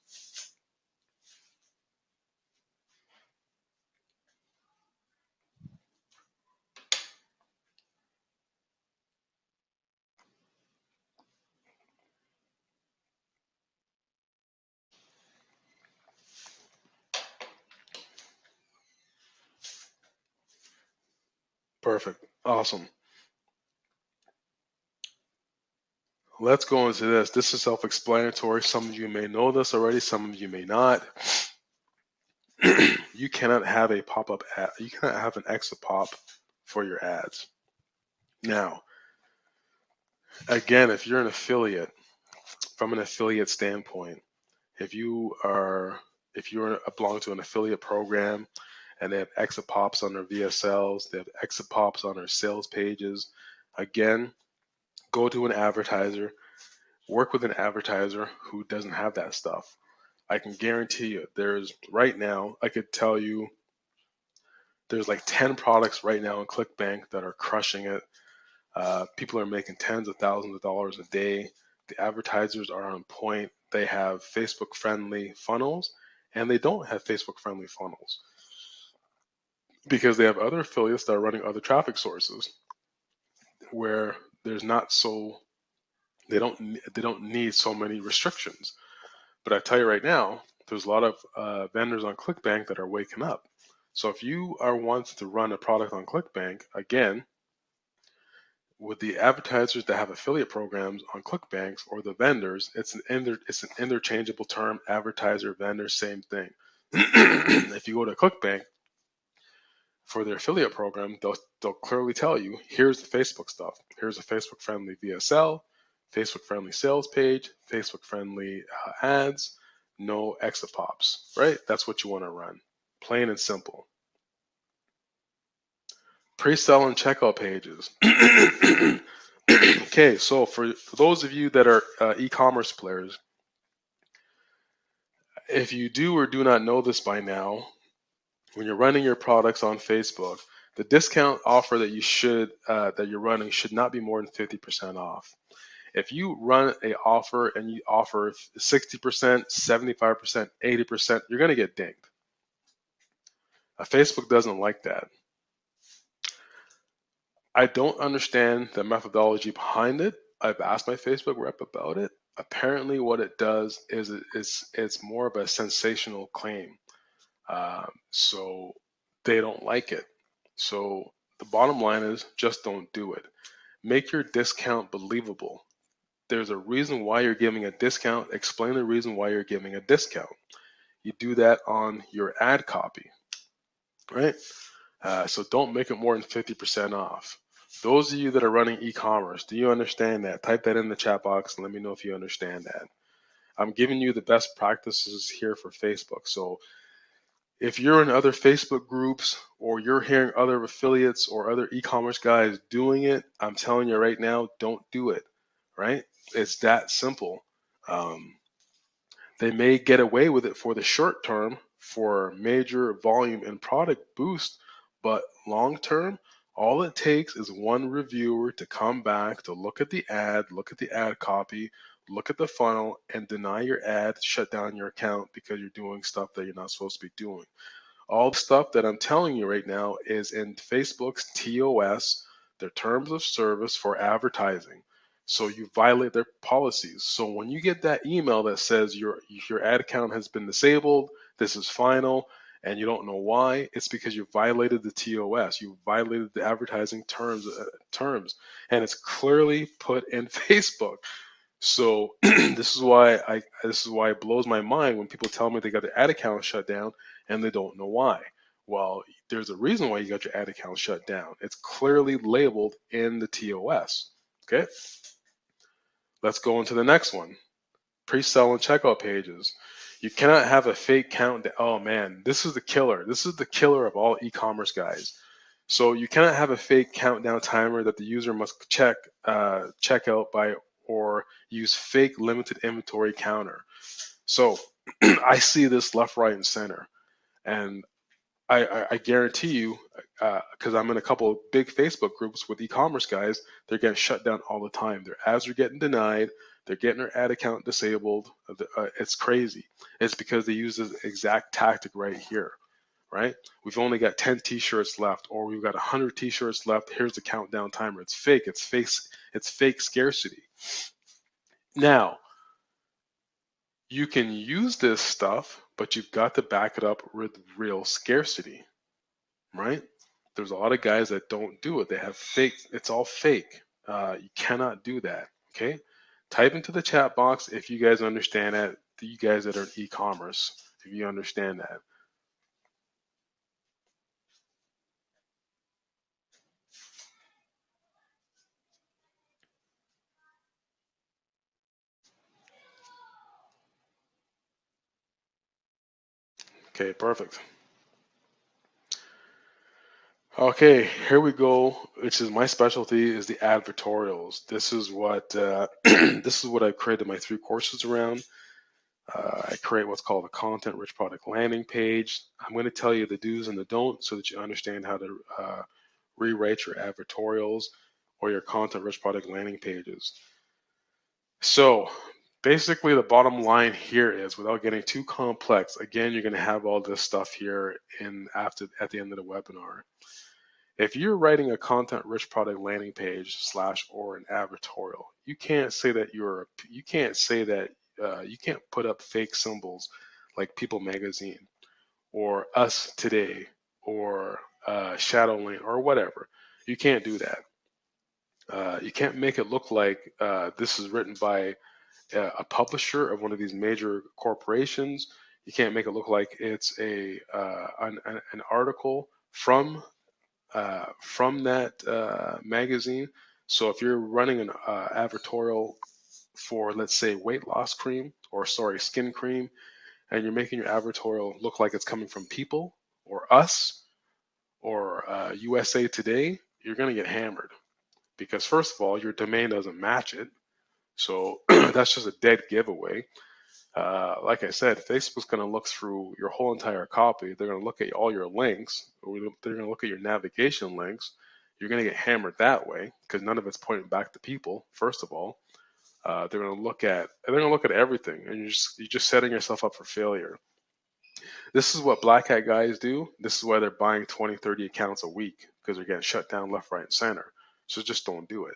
[SPEAKER 1] Perfect. Awesome. Let's go into this. This is self-explanatory. Some of you may know this already, some of you may not. You cannot have a pop-up ad. You cannot have an exit pop for your ads. Now, again, if you're an affiliate, from an affiliate standpoint, if you are if you're belong to an affiliate program and they have exit pops on their VSLs, they have exit pops on their sales pages. Again, go to an advertiser, work with an advertiser who doesn't have that stuff. I can guarantee you there's right now, I could tell you there's like 10 products right now in ClickBank that are crushing it. People are making tens of thousands of dollars a day. The advertisers are on point. They have Facebook friendly funnels, and they don't have Facebook friendly funnels because they have other affiliates that are running other traffic sources where there's not so they don't need so many restrictions. But I tell you right now, there's a lot of vendors on ClickBank that are waking up. So if you are wanting to run a product on ClickBank, again, with the advertisers that have affiliate programs on ClickBanks or the vendors, it's an interchangeable term. Advertiser, vendor, same thing. If you go to ClickBank for their affiliate program, they'll clearly tell you, here's the Facebook stuff. Here's a Facebook friendly VSL, Facebook friendly sales page, Facebook friendly ads, no exit pops, right? That's what you want to run. Plain and simple. Pre-sell and checkout pages. Okay, so for those of you that are e-commerce players, if you do or do not know this by now, when you're running your products on Facebook, the discount offer that you're running should not be more than 50% off. If you run a offer and you offer 60%, 75%, 80%, you're going to get dinged. Facebook doesn't like that. I don't understand the methodology behind it. I've asked my Facebook rep about it. Apparently, what it does is it's more of a sensational claim. So they don't like it. So the bottom line is just don't do it. Make your discount believable. There's a reason why you're giving a discount. Explain the reason why you're giving a discount. You do that on your ad copy, right? So don't make it more than 50% off. Those of you that are running e-commerce, do you understand that? Type that in the chat box and let me know if you understand that. I'm giving you the best practices here for Facebook. So if you're in other Facebook groups or you're hearing other affiliates or other e-commerce guys doing it, I'm telling you right now, don't do it, right? It's that simple. Um, they may get away with it for the short term for major volume and product boost, but long term, all it takes is one reviewer to come back to look at the ad, look at the ad copy, look at the funnel, and deny your ad, shut down your account because you're doing stuff that you're not supposed to be doing. All the stuff that I'm telling you right now is in Facebook's TOS, their terms of service for advertising. So you violate their policies. So when you get that email that says your ad account has been disabled, this is final, and you don't know why, it's because you violated the TOS. You violated the advertising terms, and it's clearly put in Facebook. So this is why it blows my mind when people tell me they got their ad account shut down and they don't know why. Well, there's a reason why you got your ad account shut down. It's clearly labeled in the TOS. Okay, let's go into the next one. Pre-sell and checkout pages. You cannot have a fake count. Oh man, this is the killer. This is the killer of all e-commerce guys. So you cannot have a fake countdown timer that the user must check out by or use fake limited inventory counter. So I see this left, right, and center, and I guarantee you, because I'm in a couple of big Facebook groups with e-commerce guys, they're getting shut down all the time. Their ads are getting denied. They're getting their ad account disabled. It's crazy. It's because they use this exact tactic right here, right? We've only got 10 t-shirts left, or we've got 100 t-shirts left. Here's the countdown timer. It's fake. It's fake. It's fake scarcity. Now, you can use this stuff, but you've got to back it up with real scarcity, right? There's a lot of guys that don't do it. They have fake. It's all fake. You cannot do that. Okay. Type into the chat box if you guys understand that. You guys that are in e-commerce, if you understand that. Okay, perfect. Okay, here we go. Which is my specialty is the advertorials. This is what this is what I've created my 3 courses around. I create what's called a content-rich product landing page. I'm going to tell you the do's and the don'ts so that you understand how to rewrite your advertorials or your content-rich product landing pages. So basically, the bottom line here is, without getting too complex, again, you're going to have all this stuff here in after at the end of the webinar. If you're writing a content-rich product landing page slash or an advertorial, you can't say that you can't put up fake symbols like People Magazine or Us Today or Shadowlane or whatever. You can't do that. You can't make it look like this is written by a publisher of one of these major corporations. You can't make it look like it's an article from that magazine. So if you're running an advertorial for, let's say, weight loss cream or sorry, skin cream, and you're making your advertorial look like it's coming from People or Us or USA Today, you're going to get hammered because first of all, your domain doesn't match it. So that's just a dead giveaway. Like I said, Facebook's going to look through your whole entire copy. They're going to look at all your links. Or they're going to look at your navigation links. You're going to get hammered that way because none of it's pointing back to People. First of all, they're going to look at everything, and you're just setting yourself up for failure. This is what black hat guys do. This is why they're buying 20, 30 accounts a week because they're getting shut down left, right, and center. So just don't do it.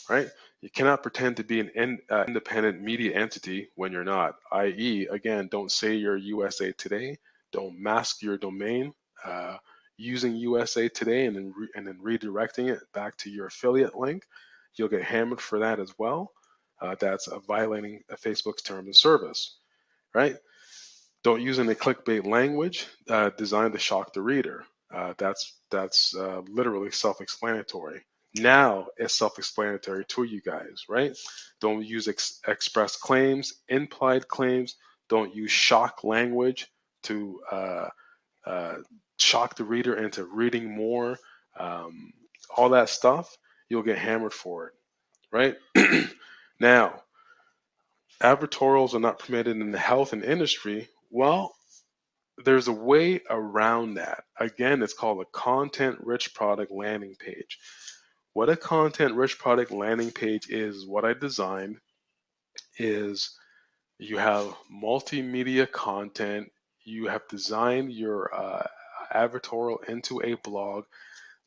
[SPEAKER 1] Right? You cannot pretend to be an independent media entity when you're not. I.e., again, don't say you're USA Today. Don't mask your domain using USA Today and then redirecting it back to your affiliate link. You'll get hammered for that as well. That's violating Facebook's terms of service, right? Don't use any clickbait language designed to shock the reader. That's literally self-explanatory. Now it's self-explanatory to you guys, right? Don't use express claims, implied claims. Don't use shock language to uh, shock the reader into reading more. Um, all that stuff, you'll get hammered for it, right? Now, advertorials are not permitted in the health and industry. Well, there's a way around that. Again, it's called a content rich product landing page. What a content rich product landing page is, what I designed is you have multimedia content. You have designed your advertorial into a blog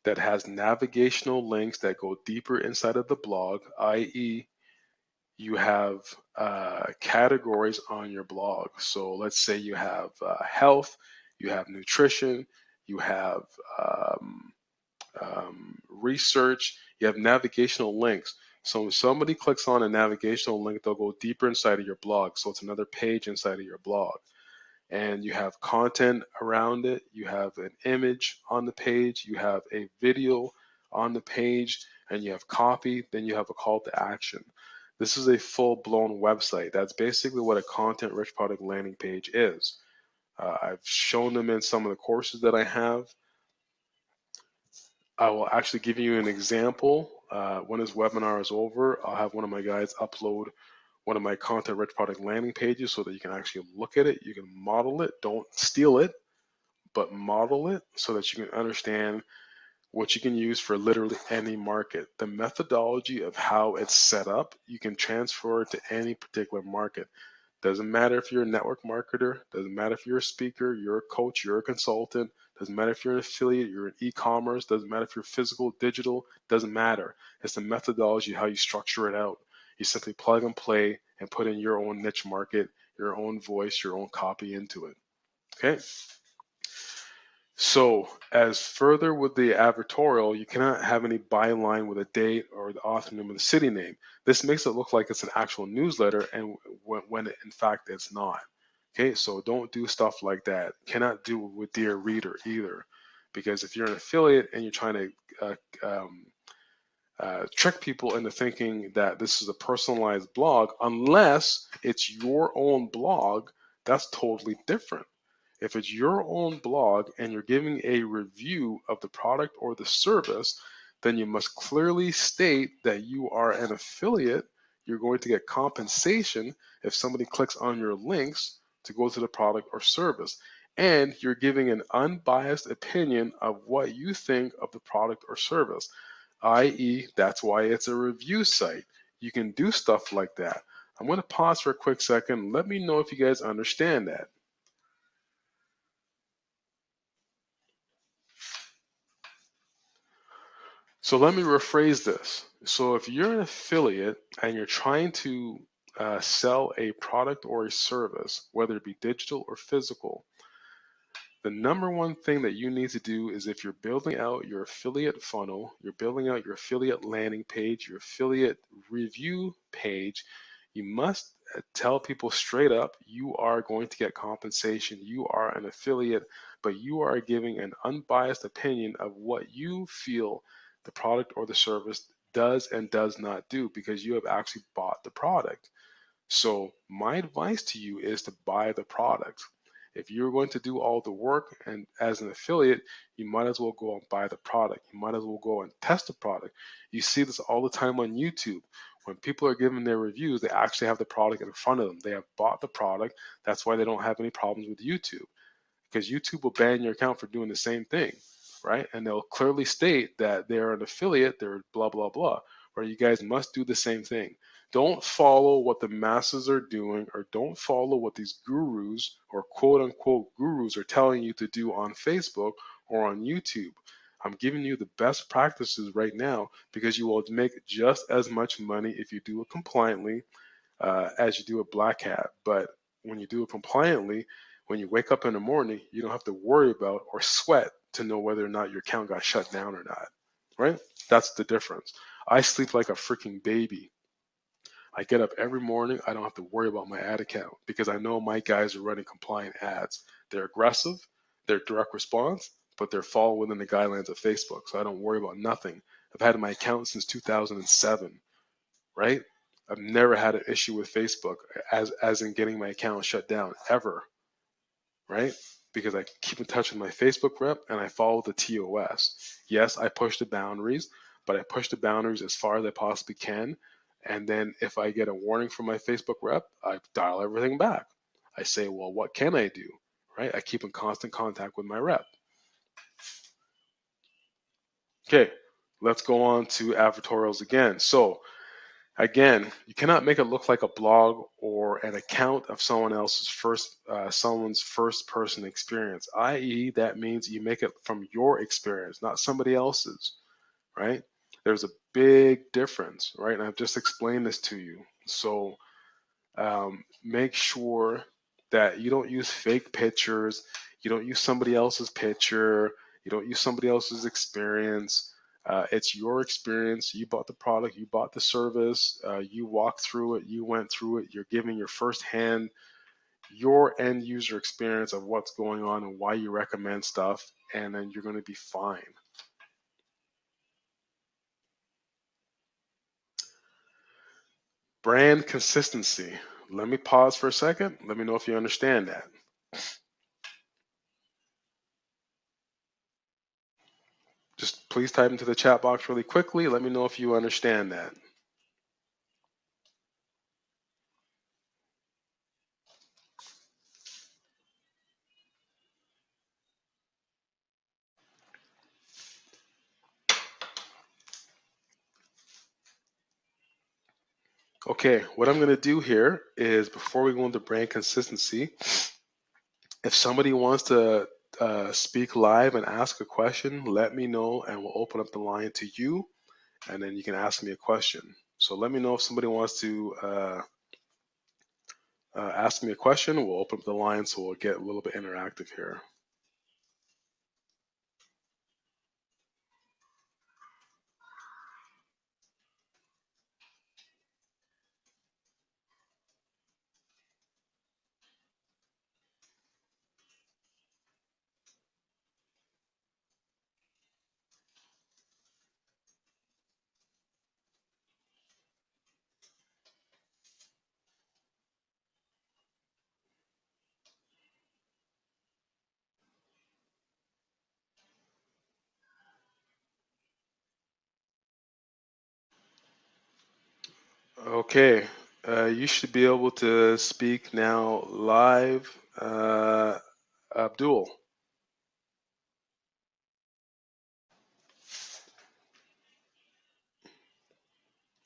[SPEAKER 1] that has navigational links that go deeper inside of the blog, i.e., you have categories on your blog. So let's say you have health, you have nutrition, you have research, you have navigational links. So when somebody clicks on a navigational link, they'll go deeper inside of your blog. So it's another page inside of your blog. And you have content around it, you have an image on the page, you have a video on the page, and you have copy, then you have a call to action. This is a full-blown website. That's basically what a content-rich product landing page is. I've shown them in some of the courses that I have. I will actually give you an example. When this webinar is over, I'll have one of my guys upload one of my content-rich product landing pages so that you can actually look at it. You can model it. Don't steal it, but model it so that you can understand what you can use for literally any market. The methodology of how it's set up, you can transfer it to any particular market. Doesn't matter if you're a network marketer, doesn't matter if you're a speaker, you're a coach, you're a consultant, doesn't matter if you're an affiliate, you're in e-commerce, doesn't matter if you're physical, digital, doesn't matter. It's the methodology, how you structure it out. You simply plug and play and put in your own niche market, your own voice, your own copy into it. Okay. So, as further with the advertorial, you cannot have any byline with a date or the author name or the city name. This makes it look like it's an actual newsletter, and when in fact it's not. Okay, so don't do stuff like that. Cannot do it with Dear Reader either, because if you're an affiliate and you're trying to trick people into thinking that this is a personalized blog, unless it's your own blog, that's totally different. If it's your own blog and you're giving a review of the product or the service, then you must clearly state that you are an affiliate. You're going to get compensation if somebody clicks on your links to go to the product or service. And you're giving an unbiased opinion of what you think of the product or service, i.e., that's why it's a review site. You can do stuff like that. I'm going to pause for a quick second. Let me know if you guys understand that. So let me rephrase this. So if you're an affiliate and you're trying to sell a product or a service, whether it be digital or physical, the number one thing that you need to do is if you're building out your affiliate funnel, you're building out your affiliate landing page, your affiliate review page, you must tell people straight up you are going to get compensation. You are an affiliate, but you are giving an unbiased opinion of what you feel the product or the service does and does not do because you have actually bought the product. So my advice to you is to buy the product. If you're going to do all the work and as an affiliate, you might as well go and buy the product. You might as well go and test the product. You see this all the time on YouTube. When people are giving their reviews, they actually have the product in front of them. They have bought the product. That's why they don't have any problems with YouTube because YouTube will ban your account for doing the same thing, right? And they'll clearly state that they're an affiliate, they're blah, blah, blah, where you guys must do the same thing. Don't follow what the masses are doing or don't follow what these gurus or quote unquote gurus are telling you to do on Facebook or on YouTube. I'm giving you the best practices right now because you will make just as much money if you do it compliantly as you do a black hat. But when you do it compliantly, when you wake up in the morning, you don't have to worry about or sweat to know whether or not your account got shut down or not, right? That's the difference. I sleep like a freaking baby. I get up every morning. I don't have to worry about my ad account because I know my guys are running compliant ads. They're aggressive, they're direct response, but they're fall within the guidelines of Facebook. So I don't worry about nothing. I've had my account since 2007, right? I've never had an issue with Facebook as in getting my account shut down ever, right? Because I keep in touch with my Facebook rep and I follow the TOS. Yes, I push the boundaries, but I push the boundaries as far as I possibly can. And then if I get a warning from my Facebook rep, I dial everything back. I say, well, what can I do? Right? I keep in constant contact with my rep. Okay, let's go on to advertorials again. So again, you cannot make it look like a blog or an account of someone's first person experience, i.e., that means you make it from your experience, not somebody else's, right? There's a big difference, right? And I've just explained this to you. So make sure that you don't use fake pictures, you don't use somebody else's picture, you don't use somebody else's experience. It's your experience. You bought the product, you bought the service, you walked through it, you went through it. You're giving your firsthand, your end user experience of what's going on and why you recommend stuff, and then you're going to be fine. Brand consistency. Let me pause for a second. Let me know if you understand that. Just please type into the chat box really quickly. Let me know if you understand that. Okay, what I'm going to do here is before we go into brand consistency, if somebody wants to speak live and ask a question, let me know and we'll open up the line to you and then you can ask me a question. So let me know if somebody wants to ask me a question. We'll open up the line so we'll get a little bit interactive here. Okay, you should be able to speak now live. Abdul,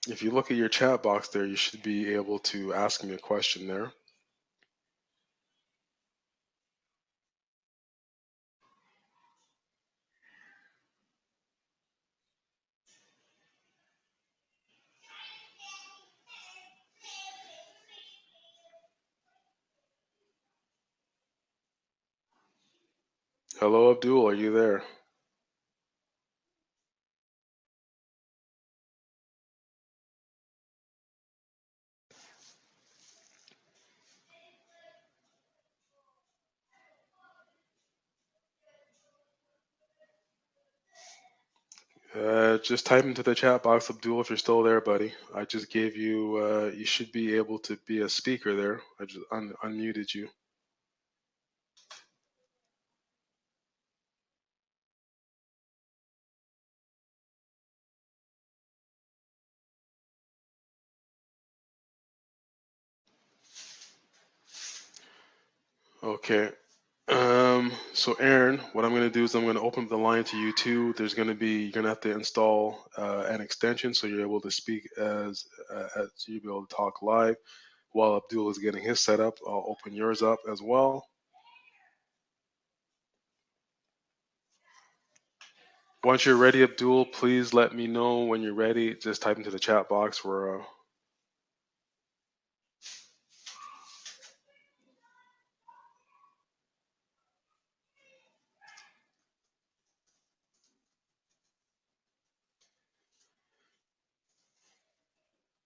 [SPEAKER 1] if you look at your chat box there, you should be able to ask me a question there. Hello, Abdul, are you there? Just type into the chat box, Abdul, if you're still there, buddy. I just gave you, you should be able to be a speaker there. I just unmuted you. Okay. So Aaron, what I'm going to do is I'm going to open up the line to you too. There's going to be, you're going to have to install an extension so you're able to speak as you'll be able to talk live. While Abdul is getting his set up, I'll open yours up as well. Once you're ready, Abdul, please let me know when you're ready. Just type into the chat box where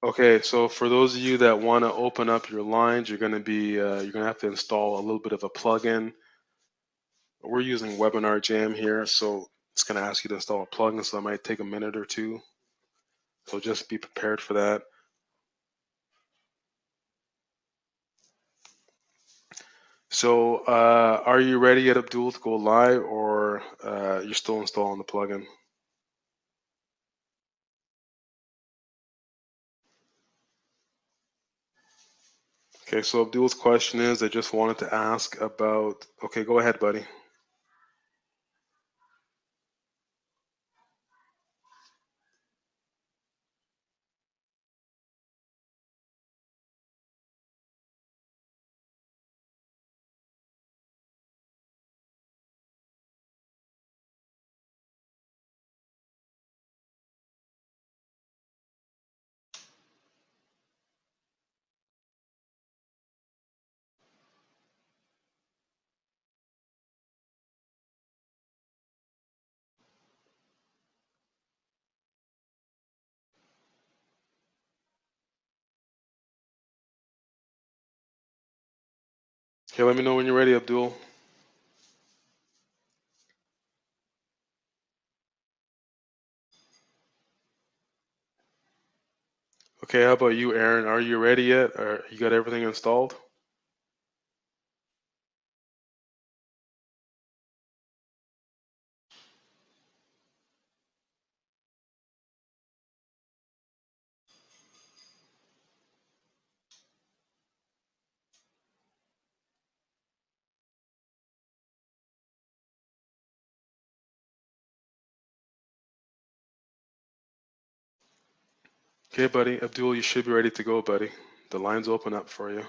[SPEAKER 1] Okay, so for those of you that want to open up your lines, you're gonna have to install a little bit of a plugin. We're using Webinar Jam here, so it's gonna ask you to install a plugin, so that might take a minute or two. So just be prepared for that. So are you ready yet, Abdul, to go live, or you're still installing the plugin? Okay, so Abdul's question is, I just wanted to ask about. Okay, go ahead, buddy. Okay, let me know when you're ready, Abdul. Okay, how about you, Aaron? Are you ready yet? Or you got everything installed? Okay, buddy. Abdul, you should be ready to go, buddy. The line's open up for you.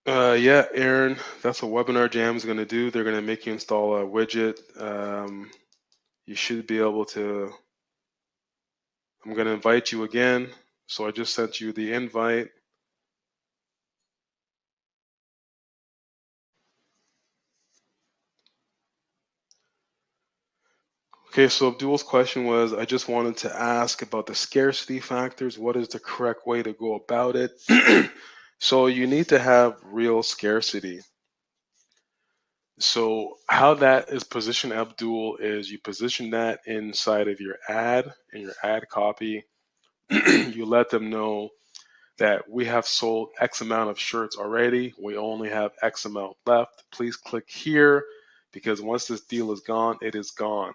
[SPEAKER 1] Yeah, Aaron, that's what Webinar Jam is going to do. They're going to make you install a widget. You should be able to. I'm going to invite you again. So I just sent you the invite. Okay, so Abdul's question was, I just wanted to ask about the scarcity factors. What is the correct way to go about it? So you need to have real scarcity. So how that is positioned, Abdul, is you position that inside of your ad, in your ad copy. You let them know that we have sold X amount of shirts already. We only have X amount left. Please click here because once this deal is gone, it is gone.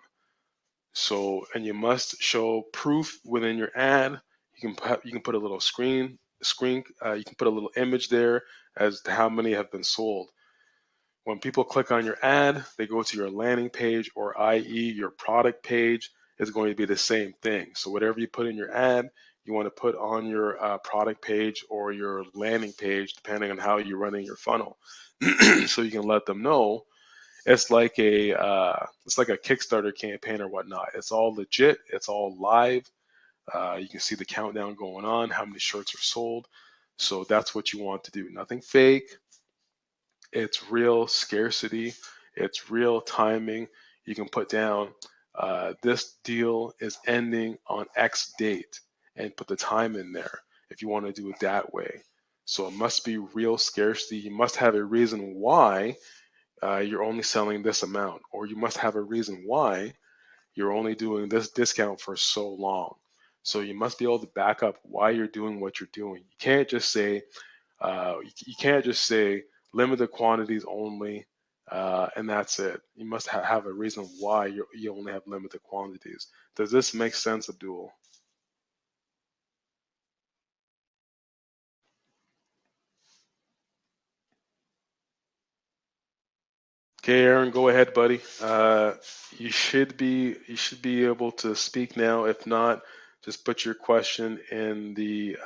[SPEAKER 1] So, and you must show proof within your ad. You can put a little screen. You can put a little image there as to how many have been sold. When people click on your ad, they go to your landing page, or i.e. your product page is going to be the same thing. So whatever you put in your ad, you want to put on your product page or your landing page, depending on how you're running your funnel. So you can let them know it's like a Kickstarter campaign or whatnot. It's all legit. It's all live. You can see the countdown going on, how many shirts are sold. So that's what you want to do. Nothing fake. It's real scarcity. It's real timing. You can put down this deal is ending on X date and put the time in there if you want to do it that way. So it must be real scarcity. You must have a reason why you're only selling this amount, or you must have a reason why you're only doing this discount for so long. So you must be able to back up why you're doing what you're doing. You can't just say limited quantities only, and that's it. You must have a reason why you only have limited quantities. Does this make sense, Abdul? Okay, Aaron, go ahead, buddy. You should be able to speak now. If not, just put your question in the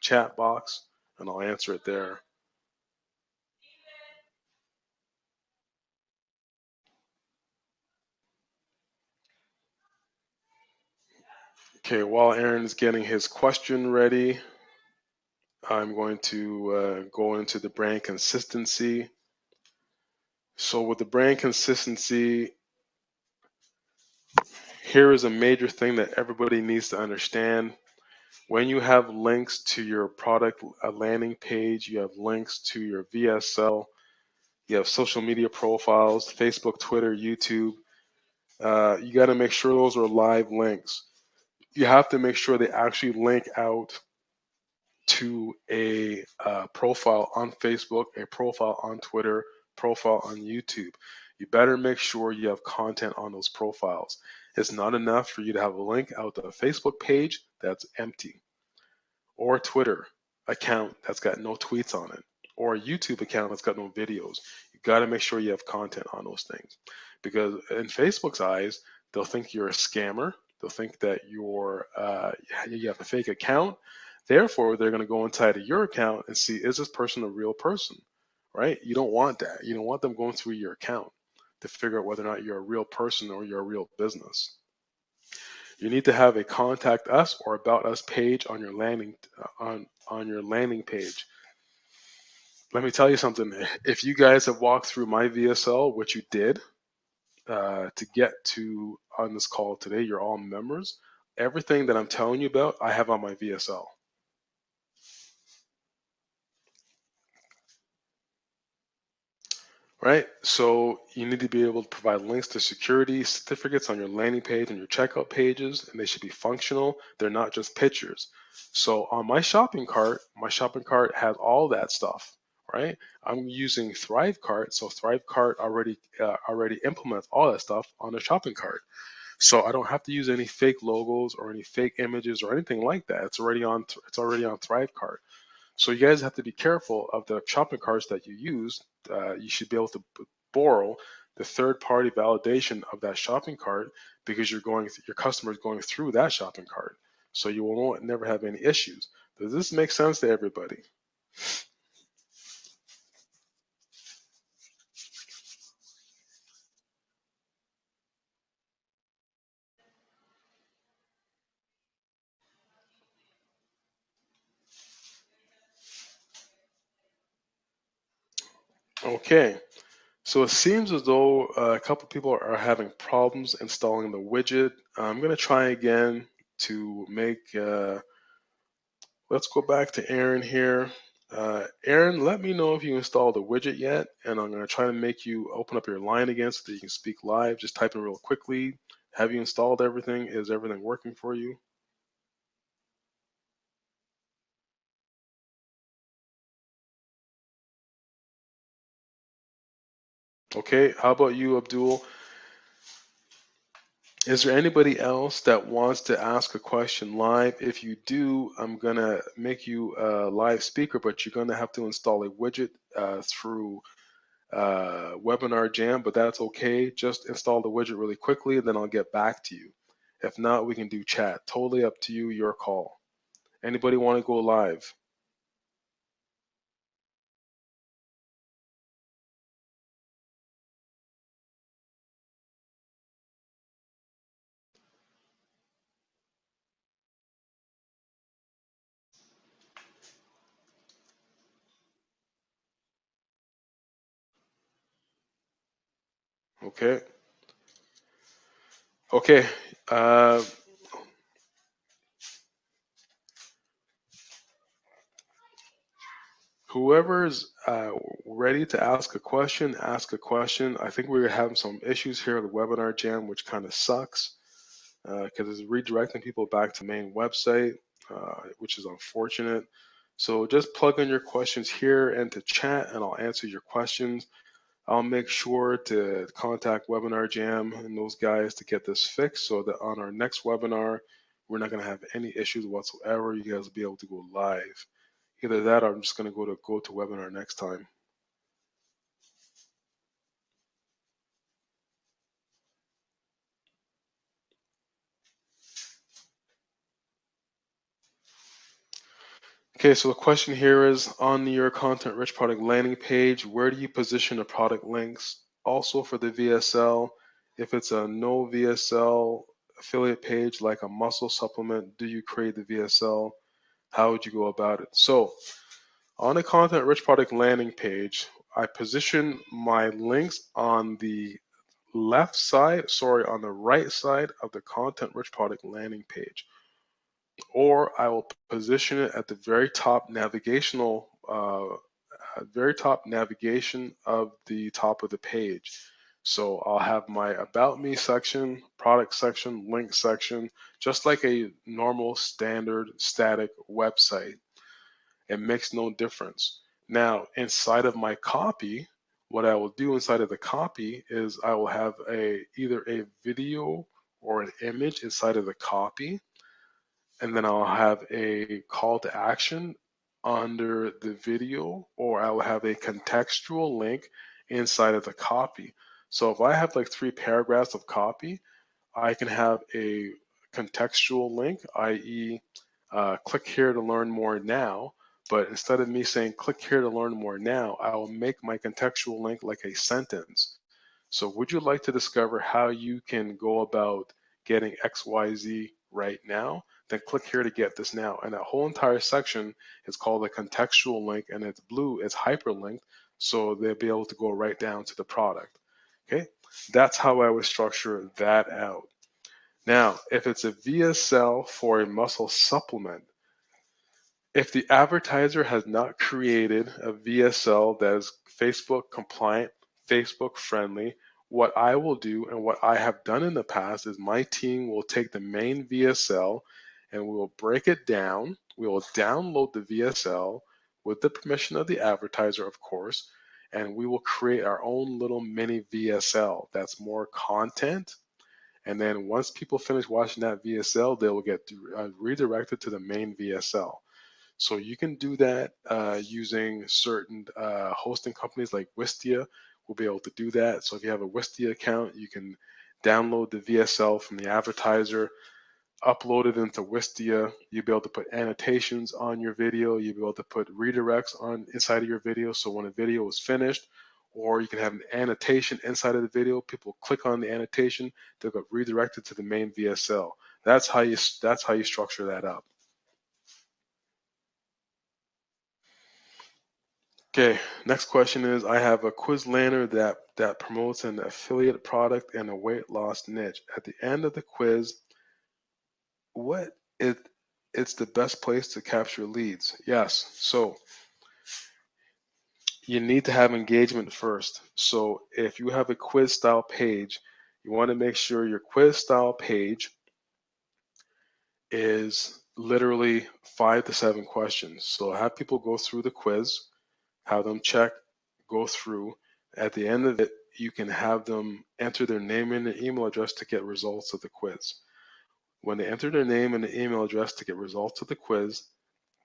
[SPEAKER 1] chat box, and I'll answer it there. Okay, while Aaron is getting his question ready, I'm going to go into the brand consistency. So with the brand consistency, here is a major thing that everybody needs to understand. When you have links to your product landing page, you have links to your VSL, you have social media profiles, Facebook, Twitter, YouTube. You got to make sure those are live links. You have to make sure they actually link out to a profile on Facebook, a profile on Twitter, profile on YouTube. You better make sure you have content on those profiles. It's not enough for you to have a link out to a Facebook page that's empty, or a Twitter account that's got no tweets on it, or a YouTube account that's got no videos. You got to make sure you have content on those things, because in Facebook's eyes, they'll think you're a scammer. They'll think that you have a fake account. Therefore, they're going to go inside of your account and see, is this person a real person, right? You don't want that. You don't want them going through your account to figure out whether or not you're a real person or you're a real business. You need to have a contact us or about us page on your landing page. Let me tell you something. If you guys have walked through my VSL, which you did to get to on this call today, you're all members. Everything that I'm telling you about, I have on my VSL. Right? So you need to be able to provide links to security certificates on your landing page and your checkout pages, and they should be functional. They're not just pictures. So on my shopping cart has all that stuff, right? I'm using ThriveCart, so ThriveCart already implements all that stuff on the shopping cart. So I don't have to use any fake logos or any fake images or anything like that. It's already on ThriveCart. So you guys have to be careful of the shopping carts that you use. You should be able to borrow the third-party validation of that shopping cart, because your customer is going through that shopping cart. So you will never have any issues. Does this make sense to everybody? Okay. So it seems as though a couple people are having problems installing the widget. I'm going to try again to make let's go back to Aaron here. Aaron, let me know if you installed the widget yet, and I'm going to try to make you open up your line again so that you can speak live. Just type in real quickly. Have you installed everything? Is everything working for you? Okay, how about you, Abdul? Is there anybody else that wants to ask a question live? If you do, I'm gonna make you a live speaker, but you're gonna have to install a widget through Webinar Jam, but that's okay. Just install the widget really quickly, and then I'll get back to you. If not, we can do chat. Totally up to you, your call. Anybody want to go live? Okay. Okay. Uh, Whoever's ready to ask a question, ask a question. I think we're having some issues here with Webinar Jam, which kind of sucks because it's redirecting people back to the main website, which is unfortunate. So just plug in your questions here into chat and I'll answer your questions. I'll make sure to contact Webinar Jam and those guys to get this fixed so that on our next webinar, we're not going to have any issues whatsoever. You guys will be able to go live. Either that or I'm just going to go to webinar next time. Okay, so the question here is on your content rich product landing page, where do you position the product links? Also for the VSL, if it's a no VSL affiliate page like a muscle supplement, do you create the VSL? How would you go about it? So on a content rich product landing page, I position my links on the on the right side of the content rich product landing page, or I will position it at the very top navigation of the top of the page. So I'll have my about me section, product section, link section, just like a normal standard static website. It makes no difference. Now, inside of my copy, what I will do inside of the copy is I will have either a video or an image inside of the copy, and then I'll have a call to action under the video, or I will have a contextual link inside of the copy. So if I have like 3 paragraphs of copy, I can have a contextual link, i.e., click here to learn more now. But instead of me saying click here to learn more now, I will make my contextual link like a sentence. So would you like to discover how you can go about getting XYZ right now? Then click here to get this now. And that whole entire section is called a contextual link, and it's blue, it's hyperlinked, so they'll be able to go right down to the product. Okay, that's how I would structure that out. Now, if it's a VSL for a muscle supplement, if the advertiser has not created a VSL that is Facebook compliant, Facebook friendly, what I will do and what I have done in the past is my team will take the main VSL and we will break it down. We will download the VSL with the permission of the advertiser, of course, and we will create our own little mini VSL that's more content. And then once people finish watching that VSL, they will get redirected to the main VSL. So you can do that using certain hosting companies like Wistia will be able to do that. So if you have a Wistia account, you can download the VSL from the advertiser, upload it into Wistia. You'll be able to put annotations on your video. You'll be able to put redirects on inside of your video. So when a video is finished, or you can have an annotation inside of the video. People click on the annotation, they'll get redirected to the main VSL. That's how you structure that up. Okay, next question is I have a Quizlander that promotes an affiliate product and a weight loss niche. At the end of the quiz, what it it's the best place to capture leads. Yes. So you need to have engagement first. So if you have a quiz style page, you want to make sure your quiz style page is literally 5 to 7 questions. So have people go through the quiz, have them check, go through. At the end of it, you can have them enter their name and their email address to get results of the quiz. When they enter their name and the email address to get results of the quiz,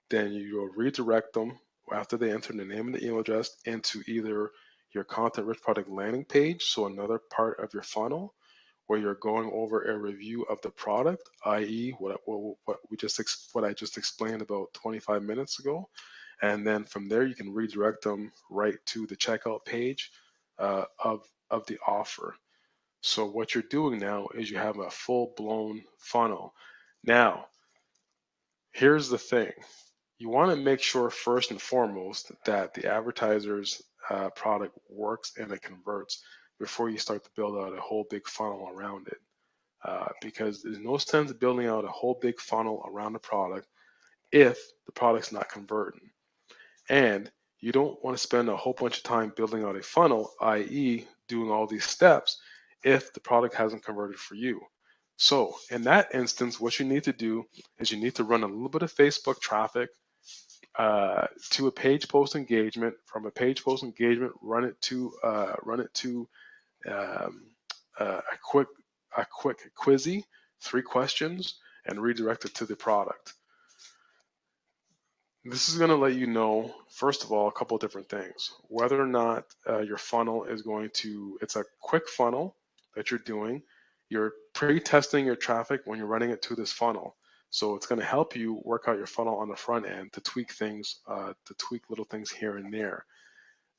[SPEAKER 1] then you will redirect them after they enter the name and the email address into either your content rich product landing page, so another part of your funnel, where you're going over a review of the product, i.e., what I just explained about 25 minutes ago, and then from there you can redirect them right to the checkout page of the offer. So what you're doing now is you have a full-blown funnel. Now, here's the thing. You want to make sure first and foremost that the advertiser's product works and it converts before you start to build out a whole big funnel around it. Because there's no sense building out a whole big funnel around the product if the product's not converting. And you don't want to spend a whole bunch of time building out a funnel, i.e., doing all these steps, if the product hasn't converted for you. So in that instance, what you need to do is you need to run a little bit of Facebook traffic to a page post engagement. From a page post engagement, run it to um, a quick quizzy, 3 questions, and redirect it to the product. This is going to let you know, first of all, a couple of different things. Whether or not your funnel is going to, it's a quick funnel that you're doing. You're pre-testing your traffic when you're running it to this funnel. So it's going to help you work out your funnel on the front end to tweak things, to tweak little things here and there.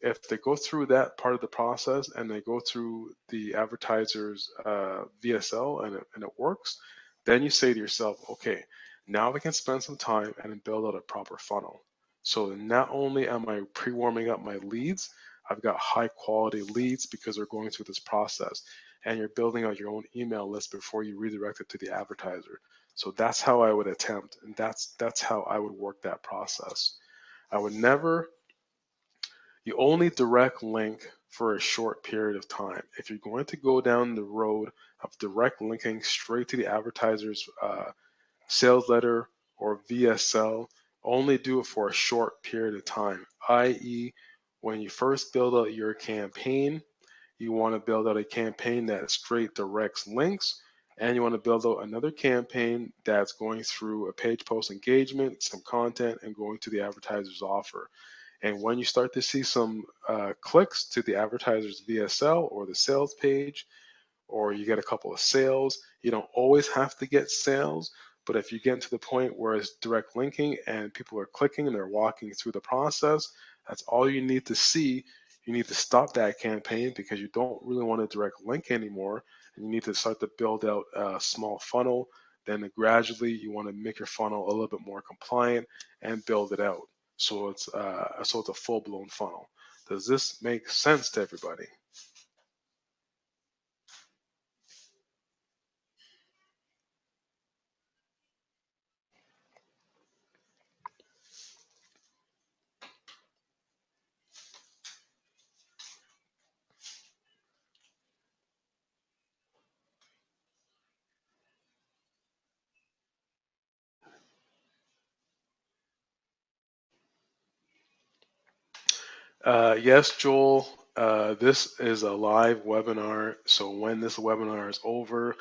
[SPEAKER 1] If they go through that part of the process and they go through the advertiser's VSL and it works, then you say to yourself, okay, now I can spend some time and build out a proper funnel. So not only am I pre-warming up my leads, I've got high quality leads because they're going through this process, and you're building out your own email list before you redirect it to the advertiser. So that's how I would attempt, and that's how I would work that process. I would never You only direct link for a short period of time. If you're going to go down the road of direct linking straight to the advertiser's sales letter or VSL, only do it for a short period of time, i.e., when you first build out your campaign, you want to build out a campaign that straight directs links, and you want to build out another campaign that's going through a page post engagement, some content, and going to the advertiser's offer. And when you start to see some clicks to the advertiser's VSL or the sales page, or you get a couple of sales, you don't always have to get sales. But if you get to the point where it's direct linking and people are clicking and they're walking through the process, that's all you need to see. You need to stop that campaign because you don't really want to direct link anymore. And you need to start to build out a small funnel. Then gradually you want to make your funnel a little bit more compliant and build it out. So it's a full-blown funnel. Does this make sense to everybody? Yes, Joel. This is a live webinar. So when this webinar is over,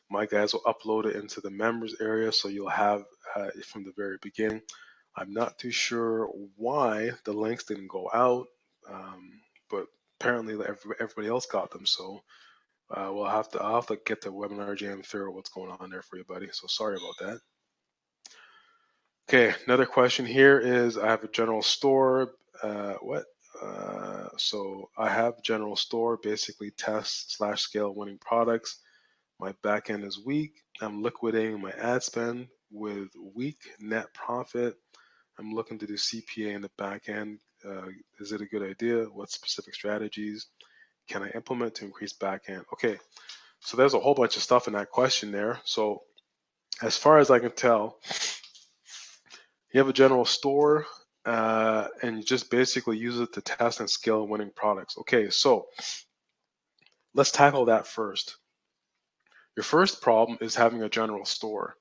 [SPEAKER 1] my guys will upload it into the members area. So you'll have it from the very beginning. I'm not too sure why the links didn't go out, but apparently everybody else got them. So I'll have to get the webinar jam and figure out what's going on there for you, buddy. So sorry about that. Okay, another question here is I have a general store. So I have general store, basically test/scale winning products. My backend is weak. I'm liquidating my ad spend with weak net profit. I'm looking to do CPA in the backend. Is it a good idea? What specific strategies can I implement to increase backend? Okay, so there's a whole bunch of stuff in that question there. So as far as I can tell, you have a general store and you just basically use it to test and scale winning products. Okay, so let's tackle that first. Your first problem is having a general store.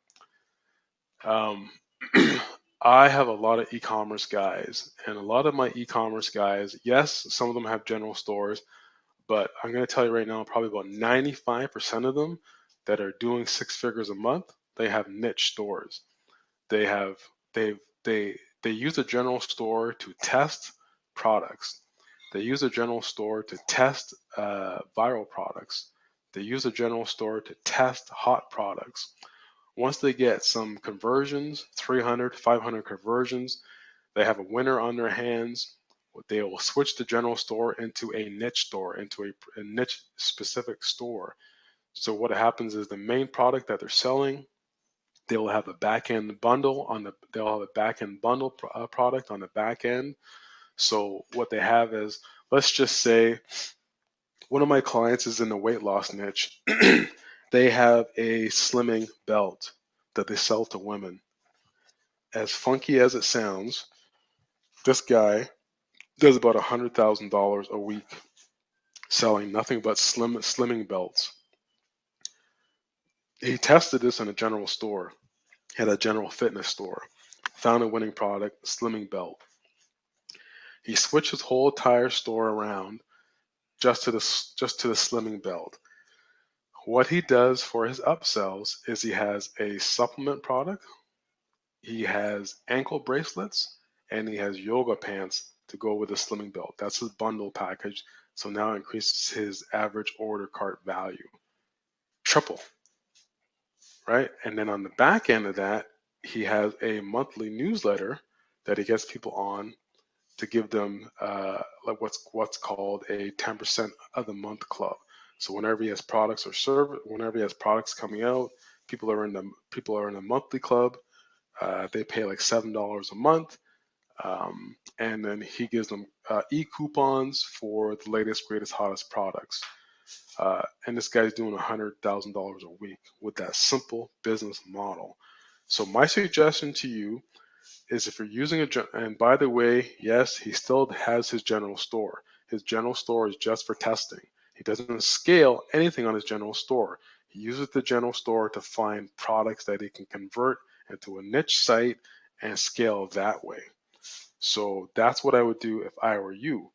[SPEAKER 1] I have a lot of e-commerce guys, and a lot of my e-commerce guys, yes, some of them have general stores, but I'm going to tell you right now, probably about 95% of them that are doing 6 figures a month, they have niche stores. They have they use a general store to test products. They use a general store to test viral products. They use a general store to test hot products. Once they get some conversions, 300, 500 conversions, they have a winner on their hands. They will switch the general store into a niche store, into a niche specific store. So what happens is the main product that they're selling, they will have a back end bundle on the. They'll have a back end bundle product on the back end. So what they have is, let's just say, one of my clients is in the weight loss niche. They have a slimming belt that they sell to women. As funky as it sounds, this guy does about $100,000 a week selling nothing but slimming belts. He tested this in a general store, at a general fitness store, found a winning product, slimming belt. He switched his whole entire store around just to the slimming belt. What he does for his upsells is he has a supplement product, he has ankle bracelets, and he has yoga pants to go with the slimming belt. That's his bundle package. So now it increases his average order cart value triple, right? And then on the back end of that, he has a monthly newsletter that he gets people on to give them like what's called a 10% of the month club. So whenever he has products or whenever he has products coming out, people are in the monthly club. They pay like $7 a month, and then he gives them e-coupons for the latest, greatest, hottest products. And this guy's doing $100,000 a week with that simple business model. So my suggestion to you is, if you're using and by the way, yes, he still has his general store. His general store is just for testing. He doesn't scale anything on his general store. He uses the general store to find products that he can convert into a niche site and scale that way. So that's what I would do if I were you.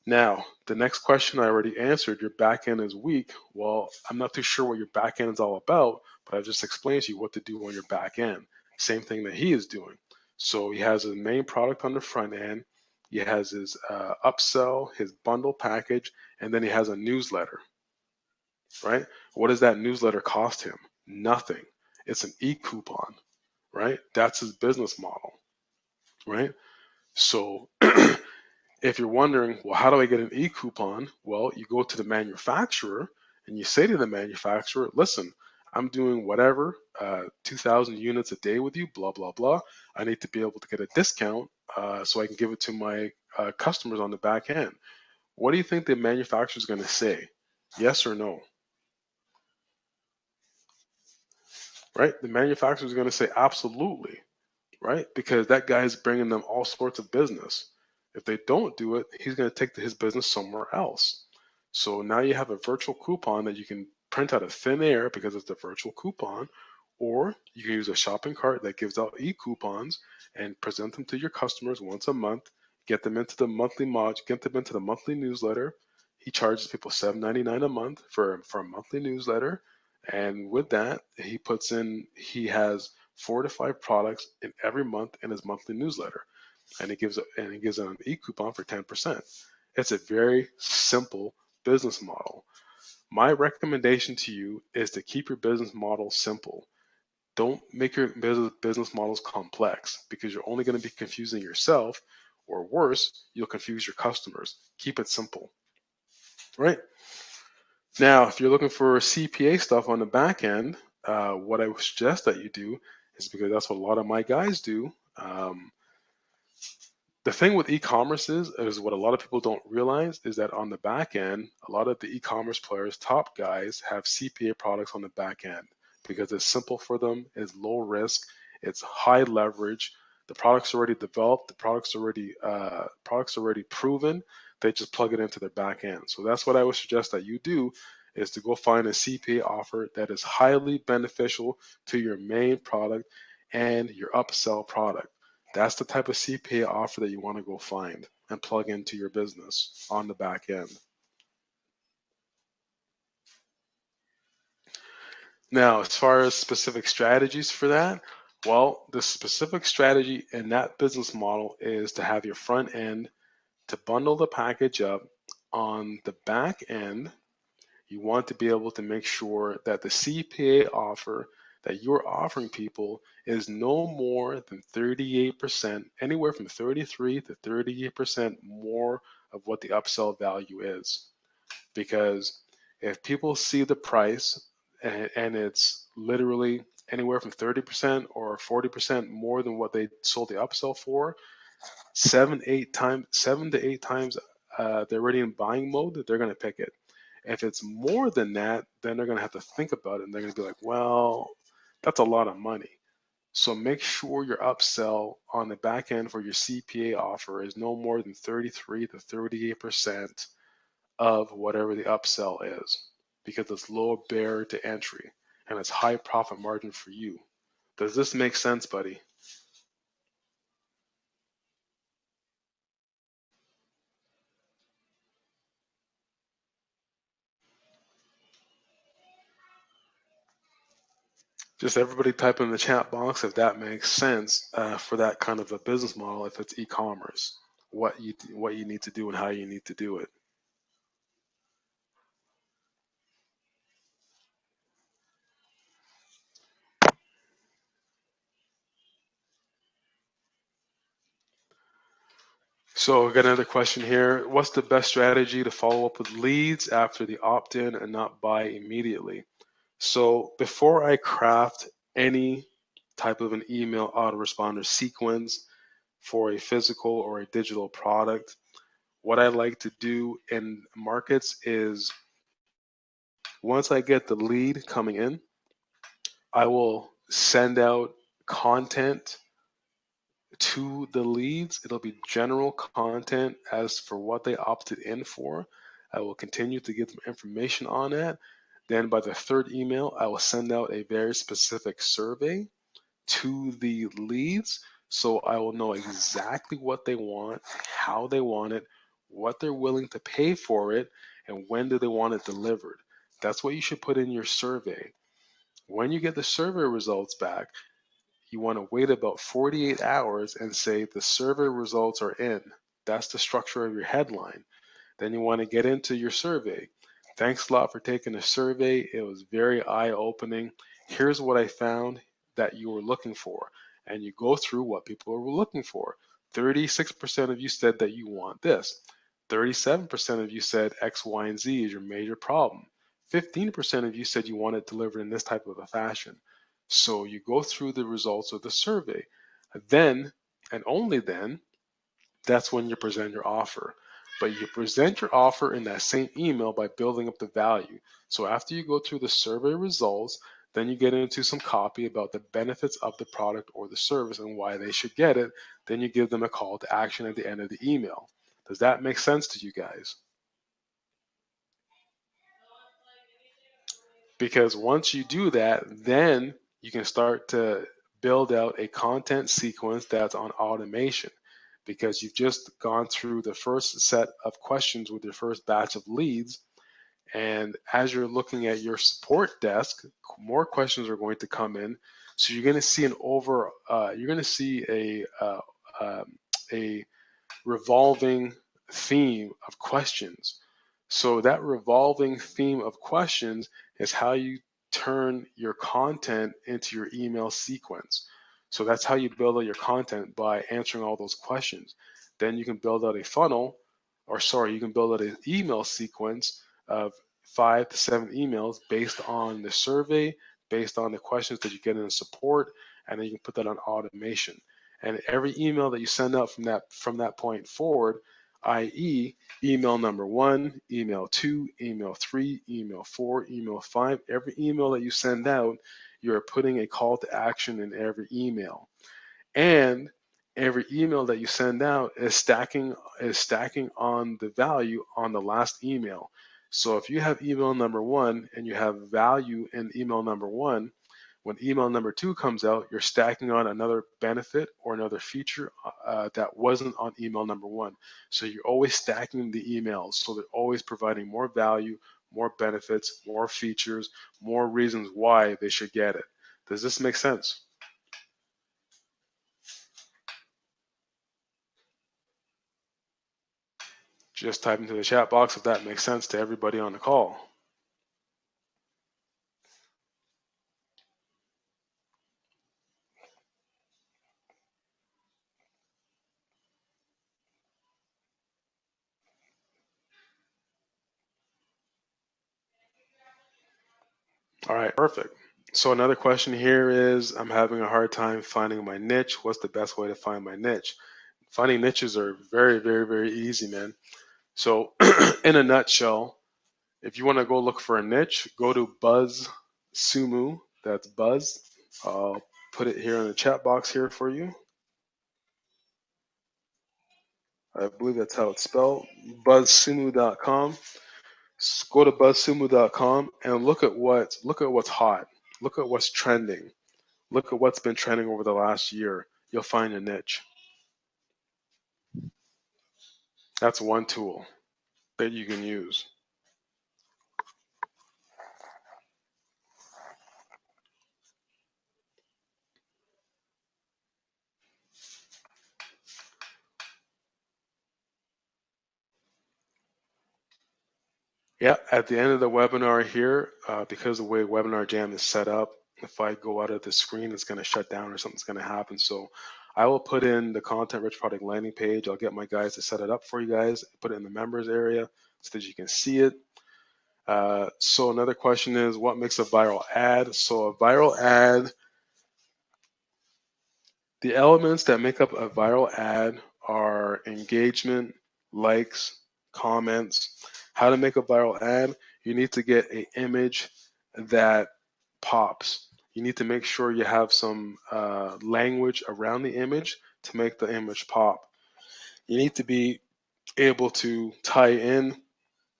[SPEAKER 1] Now, the next question I already answered, your back end is weak. Well, I'm not too sure what your back end is all about, but I just explained to you what to do on your back end. Same thing that he is doing. So he has his main product on the front end, he has his upsell, his bundle package, and then he has a newsletter, right? What does that newsletter cost him? Nothing. It's an e-coupon, right? That's his business model, right? So if you're wondering, well, how do I get an e-coupon? Well, you go to the manufacturer and you say to the manufacturer, listen, I'm doing whatever, 2,000 units a day with you, blah, blah, blah. I need to be able to get a discount so I can give it to my customers on the back end. What do you think the manufacturer is going to say? Yes or no? Right? The manufacturer is going to say absolutely, right? Because that guy is bringing them all sorts of business. If they don't do it, he's going to take his business somewhere else. So now you have a virtual coupon that you can print out of thin air because it's a virtual coupon, or you can use a shopping cart that gives out e-coupons and present them to your customers once a month, get them into the get them into the monthly newsletter. He charges people $7.99 a month for a monthly newsletter. And with that, he has 4 to 5 products in every month in his monthly newsletter, and he gives them an e-coupon for 10%. It's a very simple business model. My recommendation to you is to keep your business model simple. Don't make your business models complex, because you're only going to be confusing yourself, or worse, you'll confuse your customers. Keep it simple, right? Now, if you're looking for CPA stuff on the back end, what I would suggest that you do is, because that's what a lot of my guys do. The thing with e-commerce is what a lot of people don't realize is that on the back end, a lot of the e-commerce players, top guys, have CPA products on the back end because it's simple for them, it's low risk, it's high leverage. The product's already developed, the product's already proven. They just plug it into their back end. So that's what I would suggest that you do, is to go find a CPA offer that is highly beneficial to your main product and your upsell product. That's the type of CPA offer that you want to go find and plug into your business on the back end. Now, as far as specific strategies for that, well, the specific strategy in that business model is to have your front end to bundle the package up. On the back end, you want to be able to make sure that the CPA offer that you're offering people is no more than 38%, anywhere from 33 to 38% more of what the upsell value is. Because if people see the price and it's literally anywhere from 30% or 40% more than what they sold the upsell for, 7 to 8 times they're already in buying mode, they're going to pick it. If it's more than that, then they're going to have to think about it and they're going to be like, well, that's a lot of money. So make sure your upsell on the back end for your CPA offer is no more than 33 to 38% of whatever the upsell is, because it's low barrier to entry and it's high profit margin for you. Does this make sense, buddy? Just everybody type in the chat box if that makes sense for that kind of a business model. If it's e-commerce, what you need to do and how you need to do it. So I got another question here. What's the best strategy to follow up with leads after the opt-in and not buy immediately? So before I craft any type of an email autoresponder sequence for a physical or a digital product, what I like to do in markets is once I get the lead coming in, I will send out content to the leads. It'll be general content as for what they opted in for. I will continue to give them information on that. Then by the third email, I will send out a very specific survey to the leads. So I will know exactly what they want, how they want it, what they're willing to pay for it, and when do they want it delivered. That's what you should put in your survey. When you get the survey results back, you want to wait about 48 hours and say the survey results are in. That's the structure of your headline. Then you want to get into your survey. Thanks a lot for taking the survey. It was very eye opening. Here's what I found that you were looking for. And you go through what people were looking for. 36% of you said that you want this. 37% of you said X, Y, and Z is your major problem. 15% of you said you want it delivered in this type of a fashion. So you go through the results of the survey. Then, and only then, that's when you present your offer. But you present your offer in that same email by building up the value. So after you go through the survey results, then you get into some copy about the benefits of the product or the service and why they should get it. Then you give them a call to action at the end of the email. Does that make sense to you guys? Because once you do that, then you can start to build out a content sequence that's on automation because you've just gone through the first set of questions with your first batch of leads. And as you're looking at your support desk, more questions are going to come in. So you're going to see you're going to see a revolving theme of questions. So that revolving theme of questions is how you turn your content into your email sequence. So that's how you build out your content, by answering all those questions. Then you can build out a funnel, or sorry, you can build out an email sequence of 5 to 7 emails based on the survey, based on the questions that you get in the support, and then you can put that on automation. And every email that you send out from that point forward, i.e., email number 1, email 2, email 3, email 4, email 5, every email that you send out, you're putting a call to action in every email. And every email that you send out is stacking on the value on the last email. So if you have email number 1 and you have value in email number 1, when email number 2 comes out, you're stacking on another benefit or another feature that wasn't on email number 1. So you're always stacking the emails, so they're always providing more value, more benefits, more features, more reasons why they should get it. Does this make sense? Just type into the chat box if that makes sense to everybody on the call. All right, perfect. So another question here is, I'm having a hard time finding my niche. What's the best way to find my niche? Finding niches are very, very, very easy, man. So in a nutshell, if you want to go look for a niche, go to BuzzSumo. That's Buzz. I'll put it here in the chat box here for you. I believe that's how it's spelled. BuzzSumo.com. Go to BuzzSumo.com and look at what's hot. Look at what's trending. Look at what's been trending over the last year. You'll find a niche. That's one tool that you can use. Yeah, at the end of the webinar here, because the way Webinar Jam is set up, if I go out of the screen, it's going to shut down or something's going to happen. So I will put in the Content Rich Product landing page. I'll get my guys to set it up for you guys, put it in the members area so that you can see it. So another question is, what makes a viral ad? So a viral ad, the elements that make up a viral ad are engagement, likes, comments. How to make a viral ad? You need to get an image that pops. You need to make sure you have some language around the image to make the image pop. You need to be able to tie in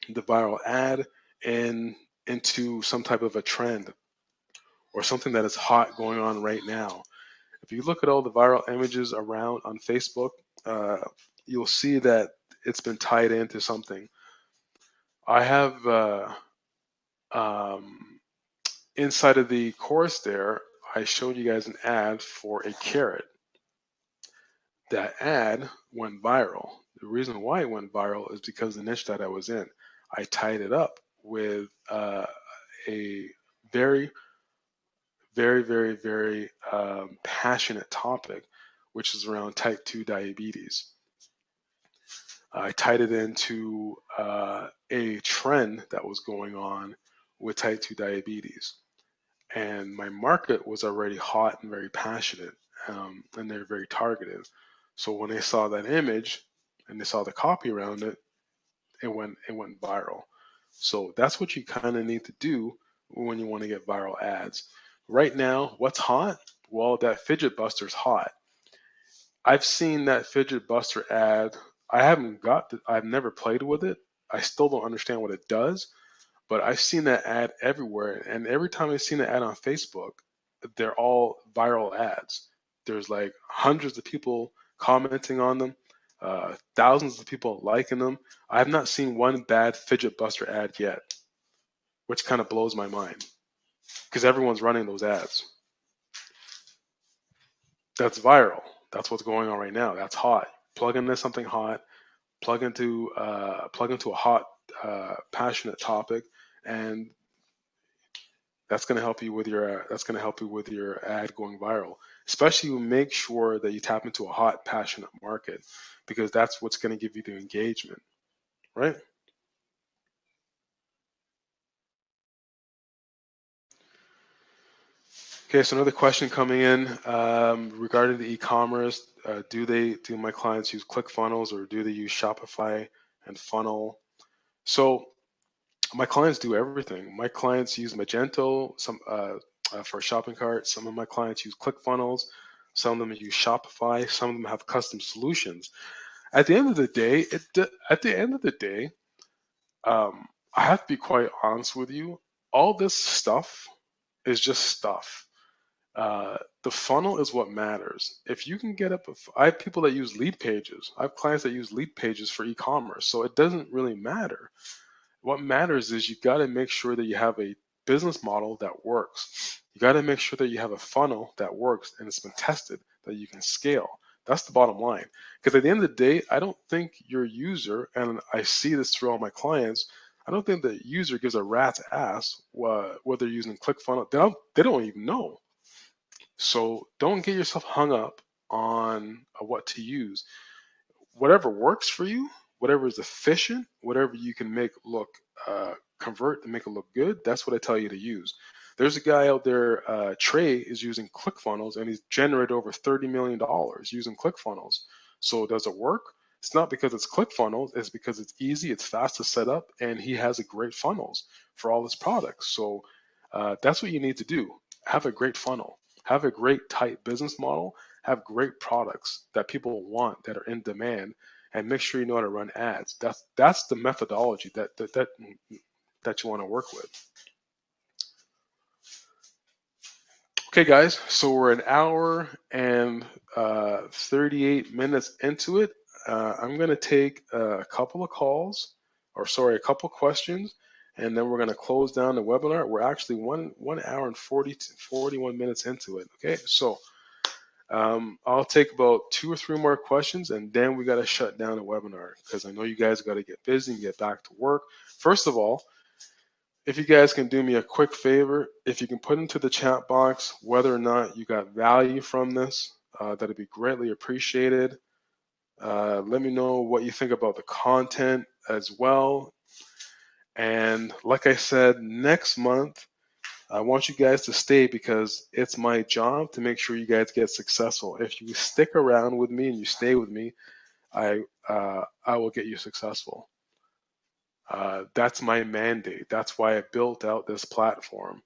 [SPEAKER 1] the viral ad and into some type of a trend or something that is hot going on right now. If you look at all the viral images around on Facebook, uh, you'll see that it's been tied into something. I have um, inside of the course there, I showed you guys an ad for a carrot. That ad went viral. The reason why it went viral is because the niche that I was in. I tied it up with a very, very, very, very passionate topic, which is around type 2 diabetes. I tied it into a trend that was going on with type 2 diabetes. And my market was already hot and very passionate, and they're very targeted. So when they saw that image and they saw the copy around it, it went viral. So that's what you kind of need to do when you want to get viral ads. Right now, what's hot? Well, that fidget buster's hot. I've seen that fidget buster ad. I've never played with it. I still don't understand what it does, but I've seen that ad everywhere. And every time I've seen an ad on Facebook, they're all viral ads. There's like hundreds of people commenting on them, thousands of people liking them. I have not seen one bad fidget buster ad yet, which kind of blows my mind because everyone's running those ads. That's viral. That's what's going on right now. That's hot. Plug into something hot, plug into a hot, passionate topic, and that's going to help you with your ad going viral. Especially, make sure that you tap into a hot, passionate market because that's what's going to give you the engagement, right? Okay, so another question coming in regarding the e-commerce. Do my clients use ClickFunnels or do they use Shopify and Funnel? So my clients do everything. My clients use Magento, for a shopping cart. Some of my clients use ClickFunnels. Some of them use Shopify. Some of them have custom solutions. At the end of the day, I have to be quite honest with you. All this stuff is just stuff. The funnel is what matters. If you can get up, I have people that use lead pages. I have clients that use lead pages for e-commerce, so it doesn't really matter. what matters is you got to make sure that you have a business model that works. You got to make sure that you have a funnel that works and it's been tested, that you can scale. That's the bottom line. Because at the end of the day, I don't think your user, and I see this through all my clients, I don't think the user gives a rat's ass whether they're using ClickFunnels. They don't even know. So don't get yourself hung up on what to use. Whatever works for you, whatever is efficient, whatever you can make look convert to make it look good, that's what I tell you to use. There's a guy out there, Trey, is using ClickFunnels, and he's generated over $30 million using ClickFunnels. So does it work? It's not because it's ClickFunnels, it's because it's easy, it's fast to set up, and he has a great funnels for all his products. So that's what you need to do. Have a great funnel, have a great tight business model, have great products that people want, that are in demand, and make sure you know how to run ads. That's the methodology that you want to work with. Okay, guys, so we're an hour and 38 minutes into it. I'm going to take a couple of calls, or sorry, a couple questions, and then we're going to close down the webinar. We're actually 1 hour and 41 minutes into it. Okay, so I'll take about 2 or 3 more questions, and then we got to shut down the webinar because I know you guys got to get busy and get back to work. First of all, if you guys can do me a quick favor, if you can put into the chat box whether or not you got value from this, that'd be greatly appreciated. Let me know what you think about the content as well. And like I said, next month, I want you guys to stay because it's my job to make sure you guys get successful. If you stick around with me and you stay with me, I will get you successful. That's my mandate. That's why I built out this platform.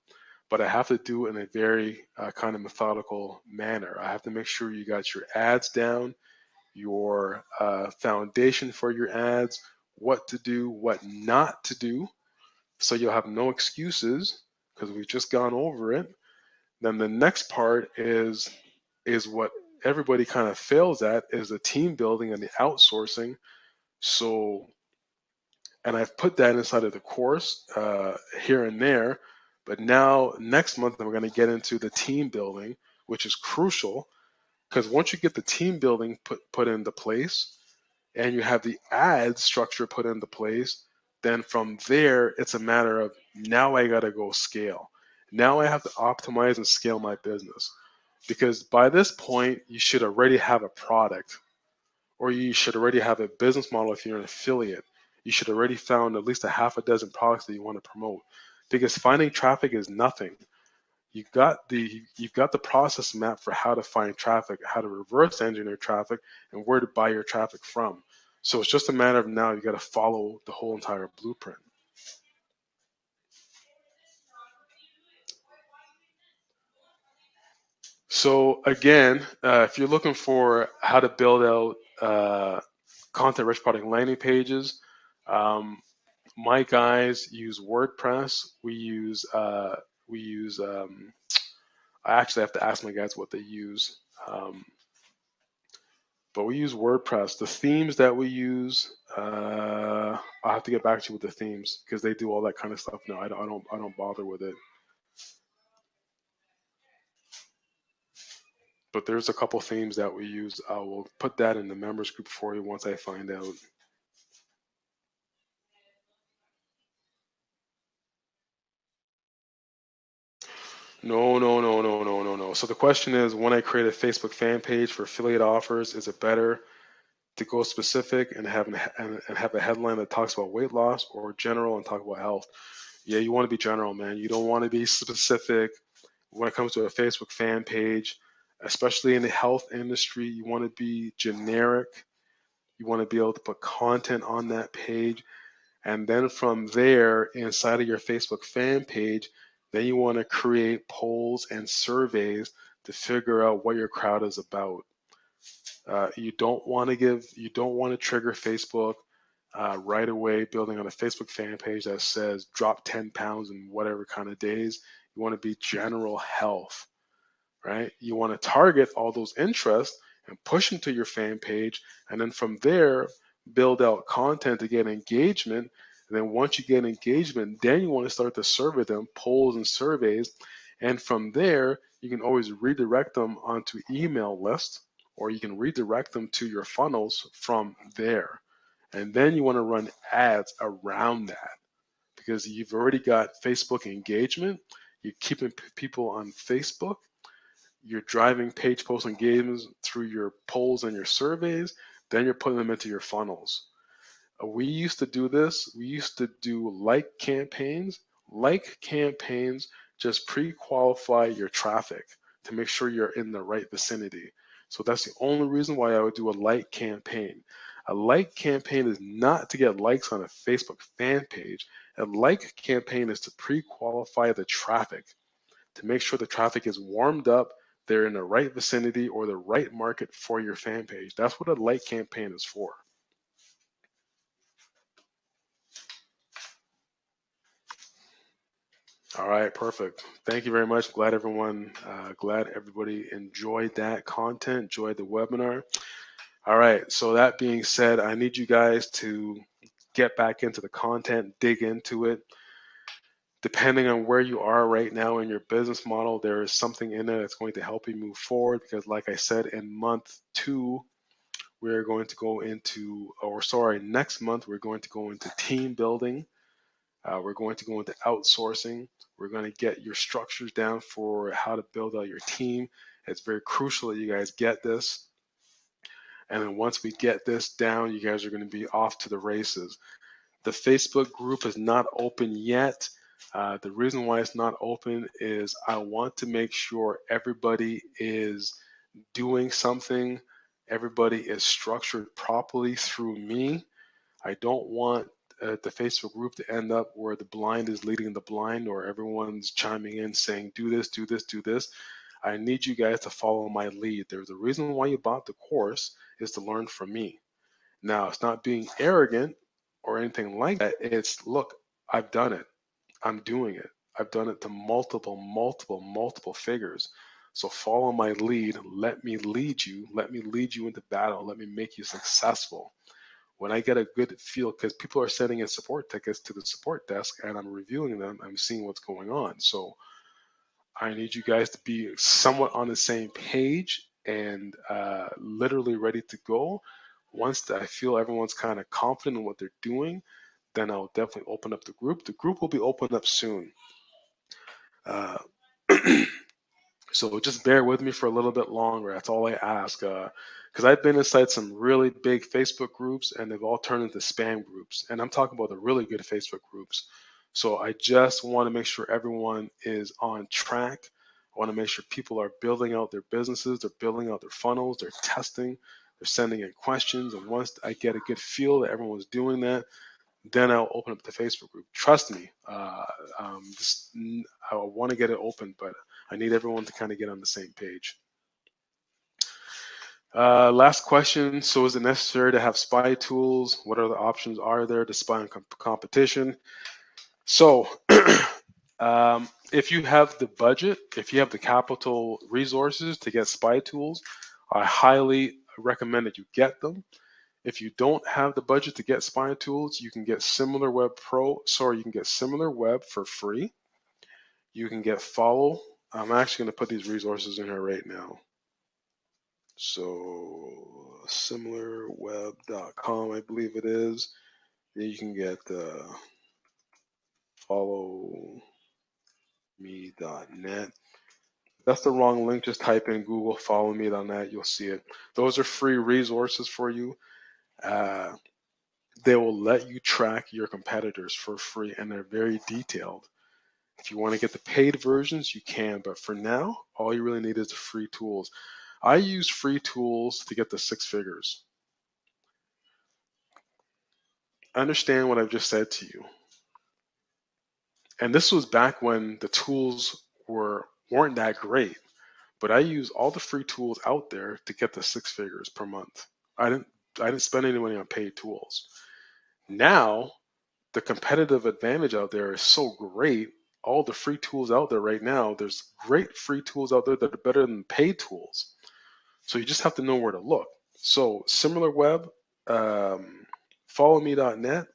[SPEAKER 1] But I have to do it in a very kind of methodical manner. I have to make sure you got your ads down, your foundation for your ads, what to do, what not to do, so you'll have no excuses because we've just gone over it. Then the next part is what everybody kind of fails at is the team building and the outsourcing. So, and I've put that inside of the course here and there. But now next month we're going to get into the team building, which is crucial because once you get the team building put into place and you have the ad structure put into place, then from there it's a matter of now I got to go scale. Now I have to optimize and scale my business because by this point you should already have a product or you should already have a business model. If you're an affiliate, you should already found at least a half a dozen products that you want to promote because finding traffic is nothing. You've got the process map for how to find traffic, how to reverse engineer traffic, and where to buy your traffic from. So it's just a matter of now you got to follow the whole entire blueprint. So again, if you're looking for how to build out content-rich product landing pages, my guys use WordPress. We use I actually have to ask my guys what they use. But we use WordPress. The themes that we use, I'll have to get back to you with the themes because they do all that kind of stuff. No, I don't bother with it. But there's a couple themes that we use. I will put that in the members group for you once I find out. No. So the question is, when I create a Facebook fan page for affiliate offers, is it better to go specific and have a headline that talks about weight loss, or general and talk about health? Yeah, you want to be general, man. You don't want to be specific when it comes to a Facebook fan page, especially in the health industry. You want to be generic. You want to be able to put content on that page. And then from there, inside of your Facebook fan page, then you want to create polls and surveys to figure out what your crowd is about. You don't want to trigger Facebook right away, building on a Facebook fan page that says drop 10 pounds in whatever kind of days. You want to be general health, right? You want to target all those interests and push them to your fan page. And then from there, build out content to get engagement. And then once you get engagement, then you want to start to survey them, polls and surveys. And from there, you can always redirect them onto email lists, or you can redirect them to your funnels from there. And then you want to run ads around that, because you've already got Facebook engagement. You're keeping people on Facebook. You're driving page post engagements through your polls and your surveys. Then you're putting them into your funnels. We used to do this. We used to do like campaigns. Like campaigns just pre-qualify your traffic to make sure you're in the right vicinity. So that's the only reason why I would do a like campaign. A like campaign is not to get likes on a Facebook fan page. A like campaign is to pre-qualify the traffic to make sure the traffic is warmed up, they're in the right vicinity or the right market for your fan page. That's what a like campaign is for. All right, perfect. Thank you very much. Glad everybody enjoyed that content, enjoyed the webinar. All right, so that being said, I need you guys to get back into the content, dig into it. Depending on where you are right now in your business model, there is something in it that's going to help you move forward. Because, like I said, in month 2, we're going to go into, or sorry, next month, we're going to go into team building. We're going to go into outsourcing. We're going to get your structures down for how to build out your team. It's very crucial that you guys get this. And then once we get this down, you guys are going to be off to the races. The Facebook group is not open yet. The reason why it's not open is I want to make sure everybody is doing something, everybody is structured properly through me. I don't want the Facebook group to end up where the blind is leading the blind, or everyone's chiming in saying, do this, do this, do this. I need you guys to follow my lead. There's a reason why you bought the course, is to learn from me. Now, it's not being arrogant or anything like that. It's, look, I've done it. I'm doing it. I've done it to multiple figures. So follow my lead. Let me lead you. Let me lead you into battle. Let me make you successful. When I get a good feel, because people are sending in support tickets to the support desk and I'm reviewing them, I'm seeing what's going on. So I need you guys to be somewhat on the same page and literally ready to go. Once I feel everyone's kind of confident in what they're doing, then I'll definitely open up the group. The group will be opened up soon. Uh, so just bear with me for a little bit longer. That's all I ask. Because I've been inside some really big Facebook groups and they've all turned into spam groups. And I'm talking about the really good Facebook groups. So I just want to make sure everyone is on track. I want to make sure people are building out their businesses, they're building out their funnels, they're testing, they're sending in questions. And once I get a good feel that everyone's doing that, then I'll open up the Facebook group. Trust me, I want to get it open, but I need everyone to kind of get on the same page. Last question. So is it necessary to have spy tools? What other options are there to spy on competition? So if you have the budget, if you have the capital resources to get spy tools, I highly recommend that you get them. If you don't have the budget to get spy tools, you can get SimilarWeb you can get SimilarWeb for free. You can get Follow. I'm actually going to put these resources in here right now. So similarweb.com, I believe it is. Then you can get followme.net. That's the wrong link. Just type in Google followme.net. You'll see it. Those are free resources for you. They will let you track your competitors for free, and they're very detailed. If you want to get the paid versions, you can, but for now, all you really need is the free tools. I use free tools to get the 6 figures. Understand what I've just said to you. And this was back when the tools weren't that great, but I use all the free tools out there to get the 6 figures per month. I didn't spend any money on paid tools. Now, the competitive advantage out there is so great. All the free tools out there right now, there's great free tools out there that are better than paid tools. So you just have to know where to look. So SimilarWeb, followme.net,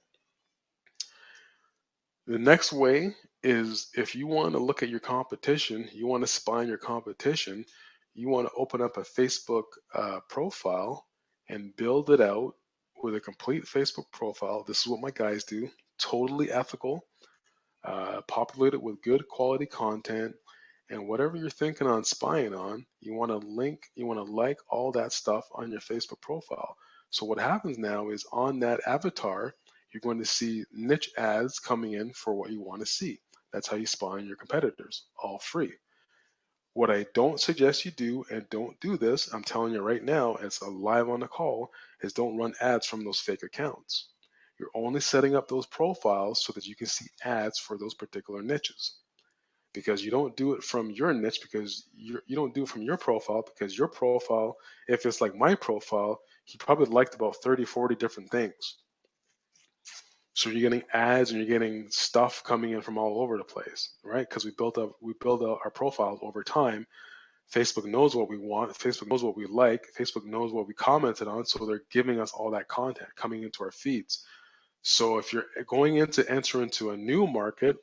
[SPEAKER 1] The next way is if you want to look at your competition, you want to spy on your competition, you want to open up a Facebook profile and build it out with a complete Facebook profile. This is what my guys do, totally ethical, populate it with good quality content. And whatever you're thinking on spying on, you want to link, you want to like all that stuff on your Facebook profile. So what happens now is on that avatar, you're going to see niche ads coming in for what you want to see. That's how you spy on your competitors, all free. What I don't suggest you do, and don't do this, I'm telling you right now, it's live on the call, is don't run ads from those fake accounts. You're only setting up those profiles so that you can see ads for those particular niches. Because you don't do it from your niche, because you don't do it from your profile, because your profile, if it's like my profile, he probably liked about 30, 40 different things. So you're getting ads and you're getting stuff coming in from all over the place, right? Because we build out our profiles over time. Facebook knows what we want. Facebook knows what we like. Facebook knows what we commented on. So they're giving us all that content coming into our feeds. So if you're going in to enter into a new market,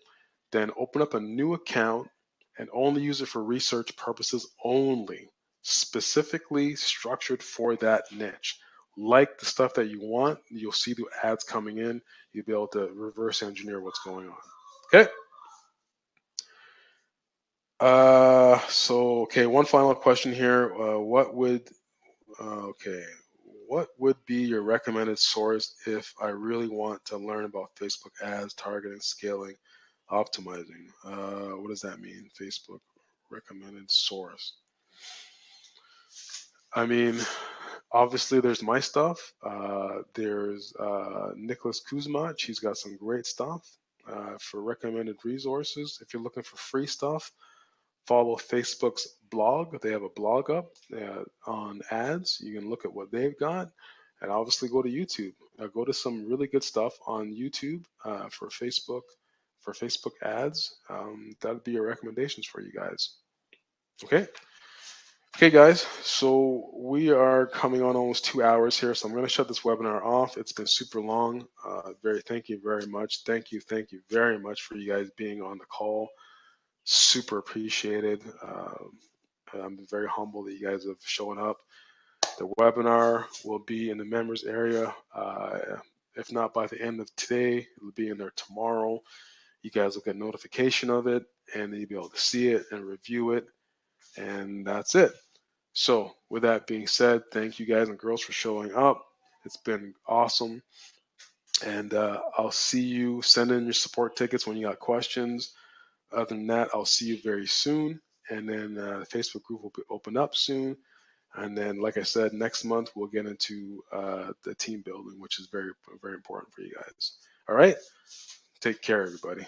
[SPEAKER 1] then open up a new account and only use it for research purposes only, specifically structured for that niche. Like the stuff that you want, you'll see the ads coming in. You'll be able to reverse engineer what's going on. Okay. Okay, one final question here. Okay, what would be your recommended source if I really want to learn about Facebook ads, targeting, scaling, optimizing? What does that mean? Facebook recommended source. I mean, obviously there's my stuff. There's Nicholas Kuzmach. He's got some great stuff for recommended resources. If you're looking for free stuff, follow Facebook's blog. They have a blog up on ads. You can look at what they've got, and obviously go to YouTube. Go to some really good stuff on YouTube for Facebook ads. That'd be your recommendations for you guys. Okay. Okay, guys. So we are coming on almost 2 hours here, so I'm going to shut this webinar off. It's been super long. Thank you very much. Thank you very much for you guys being on the call. Super appreciated. I'm very humble that you guys have shown up. The webinar will be in the members area. If not by the end of today, it'll be in there tomorrow. You guys will get notification of it, and then you'll be able to see it and review it. And that's it. So with that being said, thank you guys and girls for showing up. It's been awesome. And I'll see you. Send in your support tickets when you got questions. Other than that, I'll see you very soon. And then the Facebook group will be open up soon. And then, like I said, next month we'll get into the team building, which is very, very important for you guys. All right. Take care, everybody.